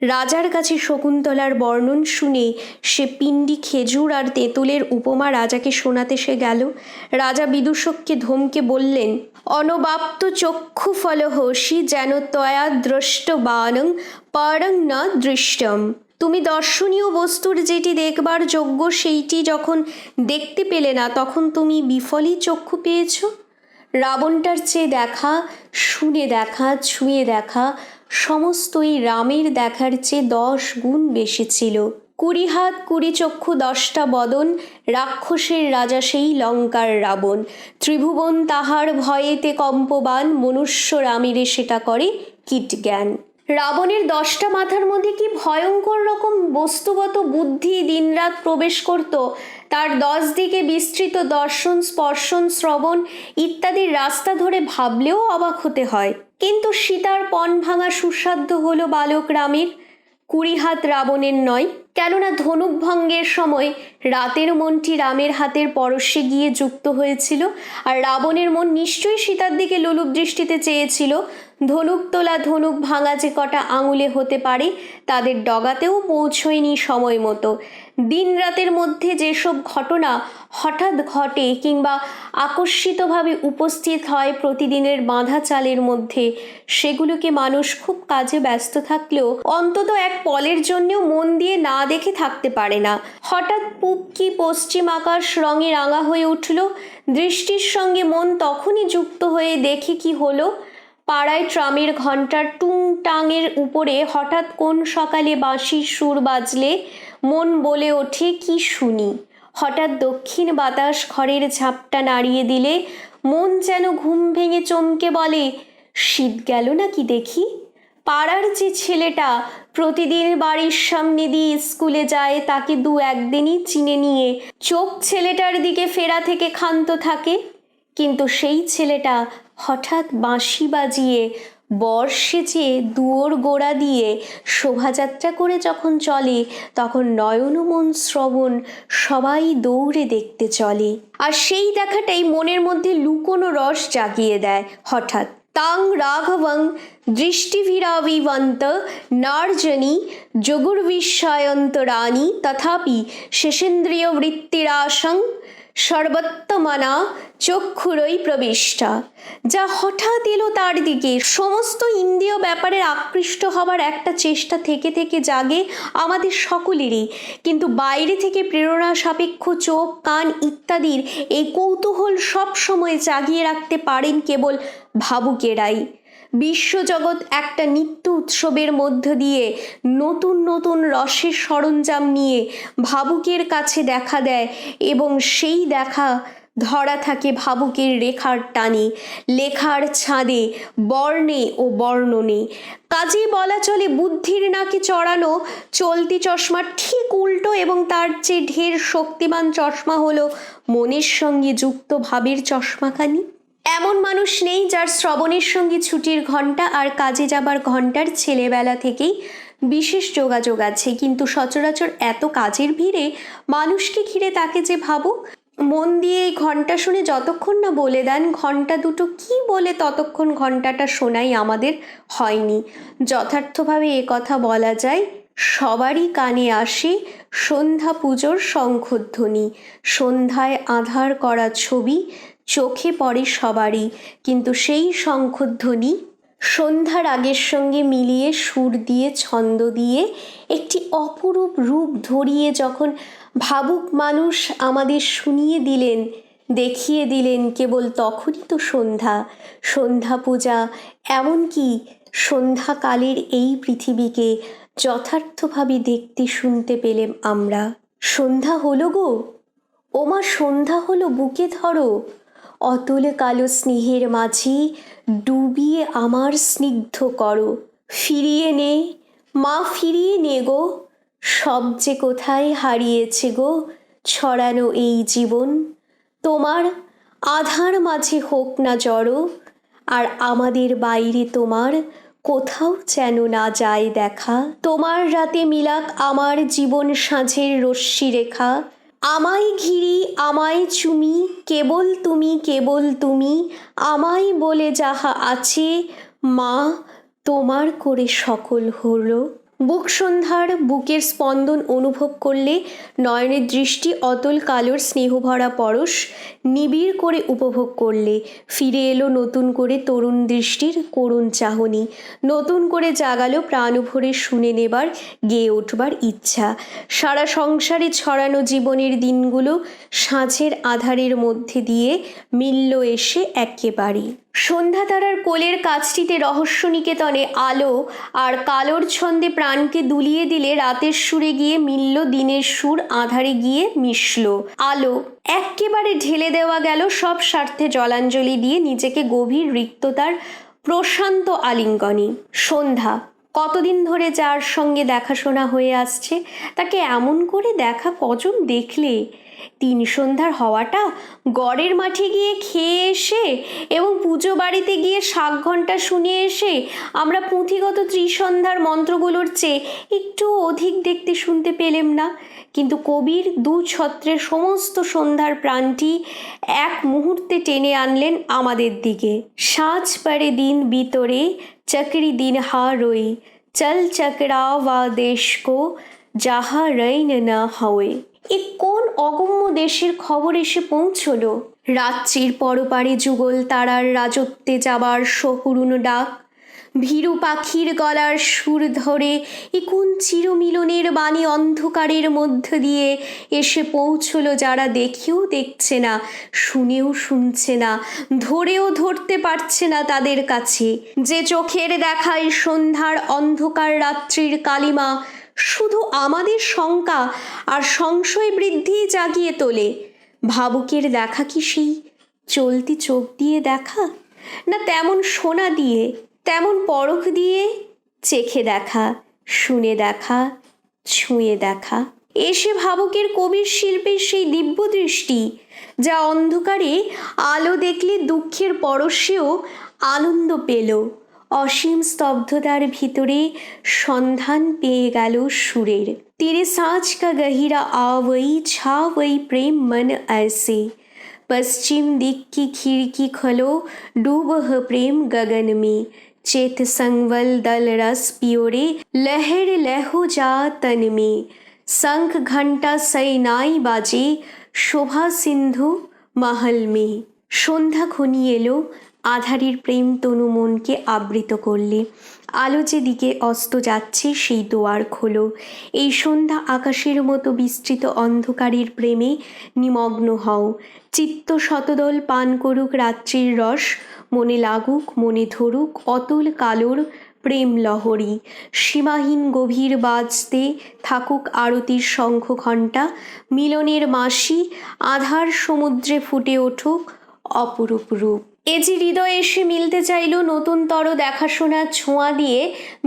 রাজার কাছে শকুন্তলার বর্ণন শুনে সে পিণ্ডি খেজুর আর তেঁতুলের উপমা রাজাকে শোনাতে সে গেল। রাজা বিদূষককে ধমকে বললেন, অনবাপ্ত চক্ষু ফলহসি যেন তয়া দ্রষ্ট বানং পরং না দৃষ্টম। তুমি দর্শনীয় বস্তুর যেটি দেখবার যোগ্য সেইটি যখন দেখতে পেলে না তখন তুমি বিফলই চক্ষু পেয়েছ। রাবণটার চেয়ে দেখা, শুনে দেখা, ছুঁয়ে দেখা সমস্তই রামের দেখার চেয়ে 10 গুণ বেশি ছিল। 20 হাত 20 চক্ষু 10টা বদন, রাক্ষসের রাজা সেই লঙ্কার রাবণ। ত্রিভুবন তাহার ভয়েতে কম্পবান, মনুষ্য রামেরে সেটা করে কীটজ্ঞান। রাবণের 10টা মাথার মধ্যে কি ভয়ঙ্কর রকম বস্তুগত বুদ্ধি দিনরাত প্রবেশ করত। তার 10 দিকে বিস্তৃত দর্শন স্পর্শন শ্রবণ ইত্যাদির রাস্তা ধরে ভাবলেও অবাক হতে হয়। কিন্তু সীতার পণ ভাঙা সুসাধ্য হলো বালক রামের, 20 হাত রাবণের নয়। কেননা ধনুক ভঙ্গের সময় রাতের মনটি রামের হাতের পরশে গিয়ে যুক্ত হয়েছিল, আর রাবণের মন নিশ্চয়ই সীতার দিকে লোলুপ দৃষ্টিতে চেয়েছিল। ধনুক তোলা ধনুক ভাঙা যে কটা আঙুলে হতে পারে তাদের ডগাতেও পৌঁছয়নি সময় মতো। দিন রাতের মধ্যে যেসব ঘটনা হঠাৎ ঘটে কিংবা আকস্মিতভাবে উপস্থিত হয় প্রতিদিনের বাঁধা চালের মধ্যে, সেগুলোকে মানুষ খুব কাজে ব্যস্ত থাকলেও অন্তত এক পলের জন্যও মন দিয়ে না দেখে থাকতে পারে না। হঠাৎ পূব কি পশ্চিম আকাশ রঙে রাঙা হয়ে উঠল, দৃষ্টির সঙ্গে মন তখনই যুক্ত হয়ে দেখে কি হলো। পাড়ায় ট্রামের ঘণ্টার টুং টাঙের উপরে হঠাৎ কোন সকালে বাঁশির সুর বাজলে মন বলে ওঠে কি শুনি। হঠাৎ দক্ষিণ বাতাস ঘরের ঝাপটা নাড়িয়ে দিলে মন যেন ঘুম ভেঙে চমকে বলে, শীত গেল নাকি দেখি। পাড়ার যে ছেলেটা প্রতিদিন বাড়ির সামনে দিয়ে স্কুলে যায় তাকে দু একদিনই চিনে নিয়ে চোখ ছেলেটার দিকে ফেরা থেকে ক্ষান্ত থাকে, কিন্তু সেই ছেলেটা হঠাৎ বাঁশি বাজিয়ে বর সেজে দুয়োর গোড়া দিয়ে শোভাযাত্রা করে যখন চলে, তখন নয়ন মন শ্রবণ সবাই দৌড়ে দেখতে চলে। আর সেই দেখাটাই মনের মধ্যে লুকোনো রস জাগিয়ে দেয়। হঠাৎ তাং রাঘবং দৃষ্টিভিরাবিবন্ত নার্জনী যোগুর্বিস্ময়ন্তরাণী তথাপি শেষেন্দ্রিয় বৃত্তিরাসং সর্বত্তমনা চক্ষুরই প্রবিষ্টা। যা হঠাৎ এলো তার দিকে, সমস্ত ইন্দ্রিয় ব্যাপারে আকৃষ্ট হবার একটা চেষ্টা থেকে থেকে জাগে আমাদের সকলেরই, কিন্তু বাইরে থেকে প্রেরণা সাপেক্ষ চোখ কান ইত্যাদির এই কৌতূহল সব সময় জাগিয়ে রাখতে পারেন কেবল ভাবুকেরাই। বিশ্বজগৎ একটা নিত্য উৎসবের মধ্য দিয়ে নতুন নতুন রসের সরঞ্জাম নিয়ে ভাবুকের কাছে দেখা দেয়, এবং সেই দেখা ধরা থাকে ভাবুকের রেখার টানে, লেখার ছাঁদে, বর্ণে ও বর্ণনে। কাজে বলা চলে বুদ্ধির নাকে চড়ানো চলতি চশমার ঠিক উল্টো, এবং তার চেয়ে ঢের শক্তিমান চশমা হলো মনের সঙ্গে যুক্ত ভাবের চশমাখানি। এমন মানুষ নেই যার শ্রবণের সঙ্গে ছুটির ঘণ্টা আর কাজে যাবার ঘণ্টার ছেলেবেলা থেকেই বিশেষ যোগাযোগ আছে, কিন্তু সচরাচর এত কাজের ভিড়ে মানুষকে ঘিরে তাকে যে ভাবুক। মন দিয়ে এই ঘণ্টা শুনে যতক্ষণ না বলে দেন ঘণ্টা দুটো কি বলে, ততক্ষণ ঘণ্টাটা শোনাই আমাদের হয়নি। যথার্থভাবে কথা বলা যায়, সবারই কানে আসে সন্ধ্যা পুজোর শঙ্খধ্বনি। সন্ধ্যায় আঁধার করা ছবি চোখে পড়ে সবারই, কিন্তু সেই শঙ্খধ্বনি সন্ধ্যার আগের সঙ্গে মিলিয়ে সুর দিয়ে ছন্দ দিয়ে একটি অপরূপ রূপ ধরিয়ে যখন ভাবুক মানুষ আমাদের শুনিয়ে দিলেন, দেখিয়ে দিলেন, কেবল তখনই তো সন্ধ্যা পূজা, এমনকি সন্ধ্যাকালের এই পৃথিবীকে যথার্থভাবে দেখতে শুনতে পেলেম আমরা। সন্ধ্যা হলো গো, ওমা সন্ধ্যা হলো, বুকে ধরো, অতল কালো স্নেহের মাঝে ডুবিয়ে আমার স্নিগ্ধ করো। ফিরিয়ে নে মা, ফিরিয়ে নে গো, সব যে কোথায় হারিয়েছে গো ছড়ানো এই জীবন। তোমার আধার মাঝে হোক না জড়ো, আর আমাদের বাইরে তোমার কোথাও যেন না যায় দেখা। তোমার রাতে মিলাক আমার জীবন সাঁঝের রশ্মি রেখা। আমায় ঘিরি আমায় চুমি, কেবল তুমি আমায় বলে যাহা আছে, মা তোমার করে সকল হলো। বুক সন্ধ্যার বুকের স্পন্দন অনুভব করলে নয়নের দৃষ্টি অতল কালোর স্নেহভরা পরশ নিবিড় করে উপভোগ করলে ফিরে এলো নতুন করে তরুণ দৃষ্টির করুণ চাহনি, নতুন করে জাগালো প্রাণ ভরে শুনে নেবার, গেয়ে উঠবার ইচ্ছা। সারা সংসারে ছড়ানো জীবনের দিনগুলো সাঁঝের আধারের মধ্যে দিয়ে মিলল এসে একেবারে। সন্ধ্যা তারার কোলের কাছটিতে রহস্য নিকেতনে আলো আর কালোর ছন্দে প্রাণকে দুলিয়ে দিলে রাতের সুরে গিয়ে মিলল দিনের সুর, আধারে গিয়ে মিশল আলো। একেবারে ঢেলে দেওয়া গেল সব স্বার্থে জলাঞ্জলি দিয়ে নিজেকে গভীর রিক্ততার প্রশান্ত আলিঙ্গনে। সন্ধ্যা কতদিন ধরে যার সঙ্গে দেখাশোনা হয়ে আসছে, তাকে এমন করে দেখা কজন দেখলে? তিন সন্ধ্যার হওয়াটা গড়ের মাঠে গিয়ে খেয়ে এসে এবং পুজো বাড়িতে গিয়ে শাক ঘণ্টা শুনিয়ে এসে আমরা পুঁথিগত ত্রিসন্ধ্যার মন্ত্রগুলোর চেয়ে একটু অধিক দেখতে শুনতে পেলেম না। কিন্তু কবির দু ছত্রের সমস্ত সন্ধ্যার প্রাণটি এক মুহূর্তে টেনে আনলেন আমাদের দিকে। সাঁঝ পরে দিন ভিতরে চকরি দিন হারোই, চল চকরাওয়া দেশ কো যাহা রৈন না হয়ে। এ কোন অগম্য দেশের খবর এসে পৌঁছলো? রাত্রির পরপারে যুগল তারার রাজত্বে যাবার সহুরুণ ডাক, ভীরু পাখির গলার সুর ধরে এ কোন চিরমিলনের বাণী অন্ধকারের মধ্য দিয়ে এসে পৌঁছলো যারা দেখেও দেখছে না, শুনেও শুনছে না, ধরেও ধরতে পারছে না তাদের কাছে। যে চোখের দেখায় সন্ধ্যার অন্ধকার রাত্রির কালিমা শুধু আমাদের শঙ্কা আর সংশয় বৃদ্ধি জাগিয়ে তোলে। ভাবুকের দেখা কি সেই চলতি চোখ দিয়ে দেখা, না তেমন শোনা দিয়ে, তেমন পরখ দিয়ে চেখে দেখা, শুনে দেখা, ছুঁয়ে দেখা? এসে ভাবুকের কবির শিল্পের সেই দিব্য দৃষ্টি যা অন্ধকারে আলো দেখলে দুঃখের পরশেও আনন্দ পেল, অসীম স্তব্ধতার ভিতরে সন্ধান পেয়ে গেল সুরের। तेरे साँझ का गहिरा आवई छावई प्रेम मन ऐसे, पश्चिम दिक की खिड़की खलो डूब प्रेम गगन में, चेत संगवल दल रस पियोरे लहर लहो जा तन में, शंख घंटा सैनाई बाजे शोभा सिंधु महल में। সন্ধ্যা ঘনিয়ে এলো, আধারের প্রেম তনু মনকে আবৃত করলে। আলো যে দিকে অস্ত যাচ্ছে সেই দুয়ার খোলো। এই সন্ধ্যা আকাশের মতো বিস্তৃত অন্ধকারের প্রেমে নিমগ্ন হও। চিত্ত শতদল পান করুক রাত্রির রস, মনে লাগুক মনে ধরুক অতুল কালোর প্রেম লহরী। সীমাহীন গভীর বাজতে থাকুক আরতির শঙ্খ ঘণ্টা, মিলনের মাসি আধার সমুদ্রে ফুটে উঠুক অপরূপ রূপ। এ যে হৃদয় এসে মিলতে চাইল নতুনতর দেখাশোনার ছোঁয়া দিয়ে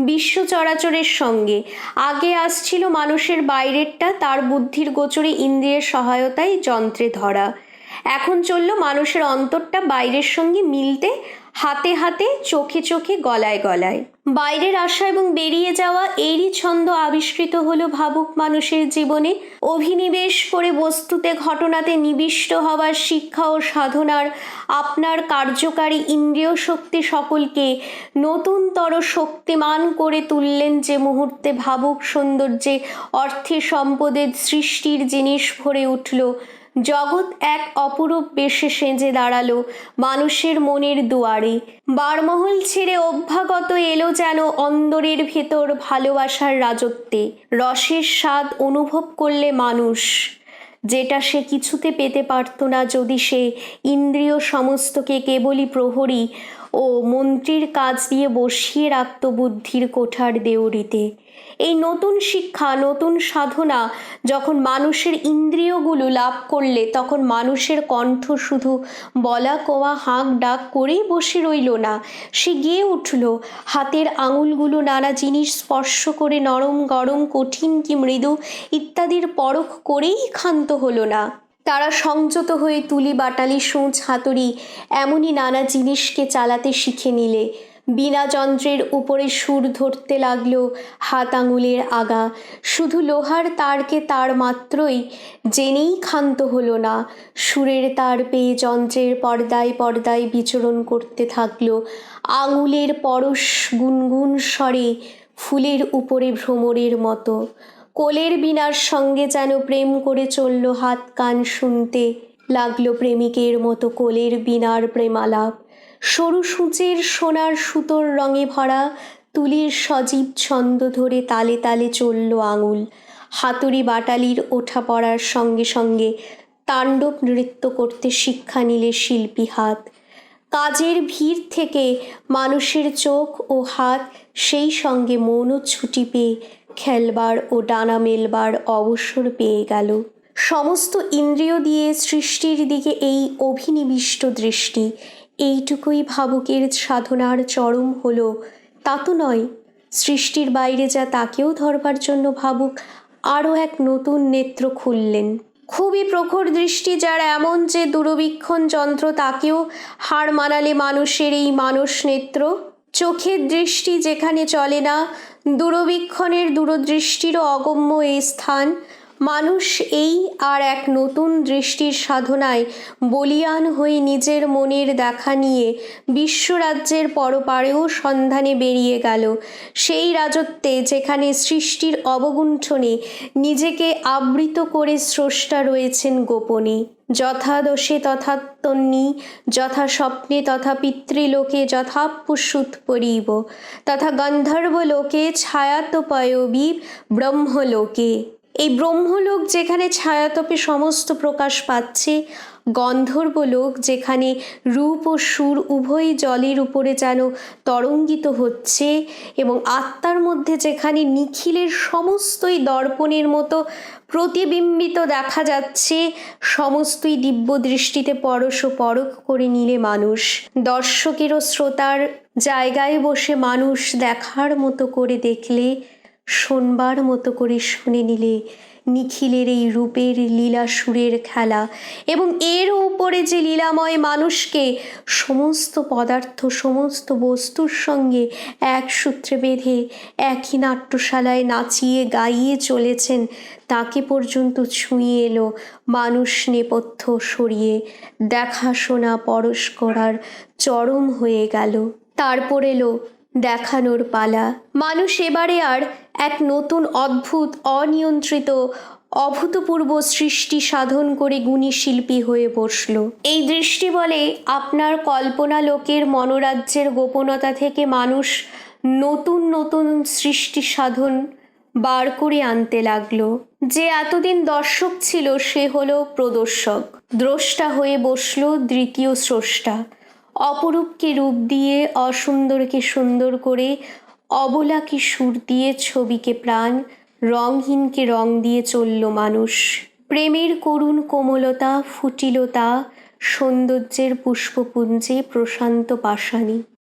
বিশ্ব চরাচরের সঙ্গে। আগে আসছিল মানুষের বাইরেরটা তার বুদ্ধির গোচরে ইন্দ্রিয়ের সহায়তায় যন্ত্রে ধরা, এখন চলল মানুষের অন্তরটা বাইরের সঙ্গে মিলতে, হাতে হাতে চোখে চোখে গলায় গলায়। বাইরের আশা এবং বেরিয়ে যাওয়া এরই ছন্দ আবিষ্কৃত হলো ভাবুক মানুষের জীবনে। অভিনিবেশ করে বস্তুতে ঘটনাতে নিবিষ্ট হওয়ার শিক্ষা ও সাধনার আপনার কার্যকারী ইন্দ্রিয় শক্তি সকলকে নতুনতর শক্তিমান করে তুললেন যে মুহূর্তে ভাবুক সৌন্দর্যে অর্থে সম্পদের সৃষ্টির জিনিস ভরে উঠল, জগৎ এক অপরূপ বেশে সেজে দাঁড়ালো মানুষের মনের দুয়ারে। বারমহল ছেড়ে অভ্যাগত এলো যেন অন্দরের ভেতর ভালোবাসার রাজত্বে। রসের স্বাদ অনুভব করলে মানুষ, যেটা সে কিছুতে পেতে পারত না যদি সে ইন্দ্রিয় সমস্তকে কেবলই প্রহরী ও মন্ত্রীর কাজ দিয়ে বসিয়ে রাখত বুদ্ধির কোঠার দেউড়িতে। এই নতুন শিক্ষা, নতুন সাধনা যখন মানুষের ইন্দ্রিয়গুলো লাভ করলে, তখন মানুষের কণ্ঠ শুধু বলা কোয়া হাঁক ডাক করেই বসে রইল না, সে গেয়ে উঠল। হাতের আঙুলগুলো নানা জিনিস স্পর্শ করে নরম গরম কঠিন কি মৃদু ইত্যাদির পরখ করেই ক্ষান্ত হলো না। তারা সংযত হয়ে তুলি বাটালি সূঁচ হাতুড়ি এমনই নানা জিনিসকে চালাতে শিখে নিলে। বিনা যন্ত্রের উপরে সুর ধরতে লাগলো হাত আঙুলের আগা। শুধু লোহার তারকে তার মাত্রই জেনেই ক্ষান্ত হলো না। সুরের তার পেয়ে যন্ত্রের পর্দায় পর্দায় বিচরণ করতে থাকলো আঙুলের পরশ গুনগুন স্বরে ফুলের উপরে ভ্রমরের মতো। কোলের বীণার সঙ্গে যেন প্রেম করে চলল হাত কান, শুনতে লাগলো প্রেমিকের মতো কোলের বীণার প্রেমালাপ। সরু সূচের সোনার সুতোর রঙে ভরা তুলির সজীব ছন্দ ধরে তালে তালে চলল আঙুল। হাতুড়ি বাটালির ওঠা পড়ার সঙ্গে সঙ্গে তাণ্ডব নৃত্য করতে শিক্ষা নিলে শিল্পী হাত। কাজের ভিড় থেকে মানুষের চোখ ও হাত সেই সঙ্গে মনও ছুটি পেয়ে খেলবার ও ডানা মেলবার অবসর পেয়ে গেল। সমস্ত ইন্দ্রিয় দিয়ে সৃষ্টির দিকে এই অভিনিবিষ্ট দৃষ্টি, এইটুকুই ভাবুকের সাধনার চরম হলো তা তো নয়। সৃষ্টির বাইরে যা তাকেও ধরবার জন্য ভাবুক আরও এক নতুন নেত্র খুললেন। খুবই প্রখর দৃষ্টি যার, এমন যে দূরবীক্ষণ যন্ত্র তাকেও হার মানালে মানুষের এই মানস নেত্র। চোখের দৃষ্টি যেখানে চলে না, দূরবীক্ষণের দূরদৃষ্টিরও অগম্য এই স্থান। মানুষ এই আর এক নতুন দৃষ্টির সাধনায় বলীয়ান হয়ে নিজের মনের দেখা নিয়ে বিশ্বরাজ্যের পরপারেও সন্ধানে বেরিয়ে গেল, সেই রাজত্বে যেখানে সৃষ্টির অবগুণ্ঠনে নিজেকে আবৃত করে স্রষ্টা রয়েছেন গোপনে। যথা দোষে তথাত্মন্যি, যথা স্বপ্নে তথা পিতৃলোকে যথাপুষুত পরিব, তথা গন্ধর্বলোকে ছায়াতপয়বি ব্রহ্মলোকে। এই ব্রহ্মলোক যেখানে ছায়াতপে সমস্ত প্রকাশ পাচ্ছে, গন্ধর্বলোক যেখানে রূপ ও সুর উভয়ই জলের উপরে যেন তরঙ্গিত হচ্ছে, এবং আত্মার মধ্যে যেখানে নিখিলের সমস্তই দর্পণের মতো প্রতিবিম্বিত দেখা যাচ্ছে, সমস্তই দিব্য দৃষ্টিতে পরশ ও পরখ করে নিলে মানুষ। দর্শকের ও শ্রোতার জায়গায় বসে মানুষ দেখার মতো করে দেখলে, শোনবার মতো করে শুনে নিলে নিখিলের এই রূপের লীলা সুরের খেলা, এবং এর উপরে যে লীলাময় মানুষকে সমস্ত পদার্থ সমস্ত বস্তুর সঙ্গে এক সূত্রে বেঁধে একই নাট্যশালায় নাচিয়ে গাইয়ে চলেছেন, তাকে পর্যন্ত ছুঁয়ে এলো মানুষ নেপথ্য সরিয়ে দেখাশোনা পরশ করার চরম হয়ে গেল। তারপর এলো দেখানোর পালা। মানুষ এবারে আর এক নতুন অদ্ভুত অনিয়ন্ত্রিত অভূতপূর্ব সৃষ্টি সাধন করে গুণী শিল্পী হয়ে বসল। এই দৃষ্টি বলে আপনার কল্পনা লোকের মনোরাজ্যের গোপনতা থেকে মানুষ নতুন নতুন সৃষ্টি সাধন বার করে আনতে লাগলো। যে এতদিন দর্শক ছিল সে হলো প্রদর্শক, দ্রষ্টা হয়ে বসলো দ্বিতীয় স্রষ্টা। অপরূপকে রূপ দিয়ে, অসুন্দরকে সুন্দর করে, অবলাকে সুর দিয়ে, ছবিকে প্রাণ, রংহীনকে রং দিয়ে চলল মানুষ। প্রেমের করুণ কোমলতা ফুটিলতা, সৌন্দর্যের পুষ্পপুঞ্জে প্রশান্ত পাষাণী।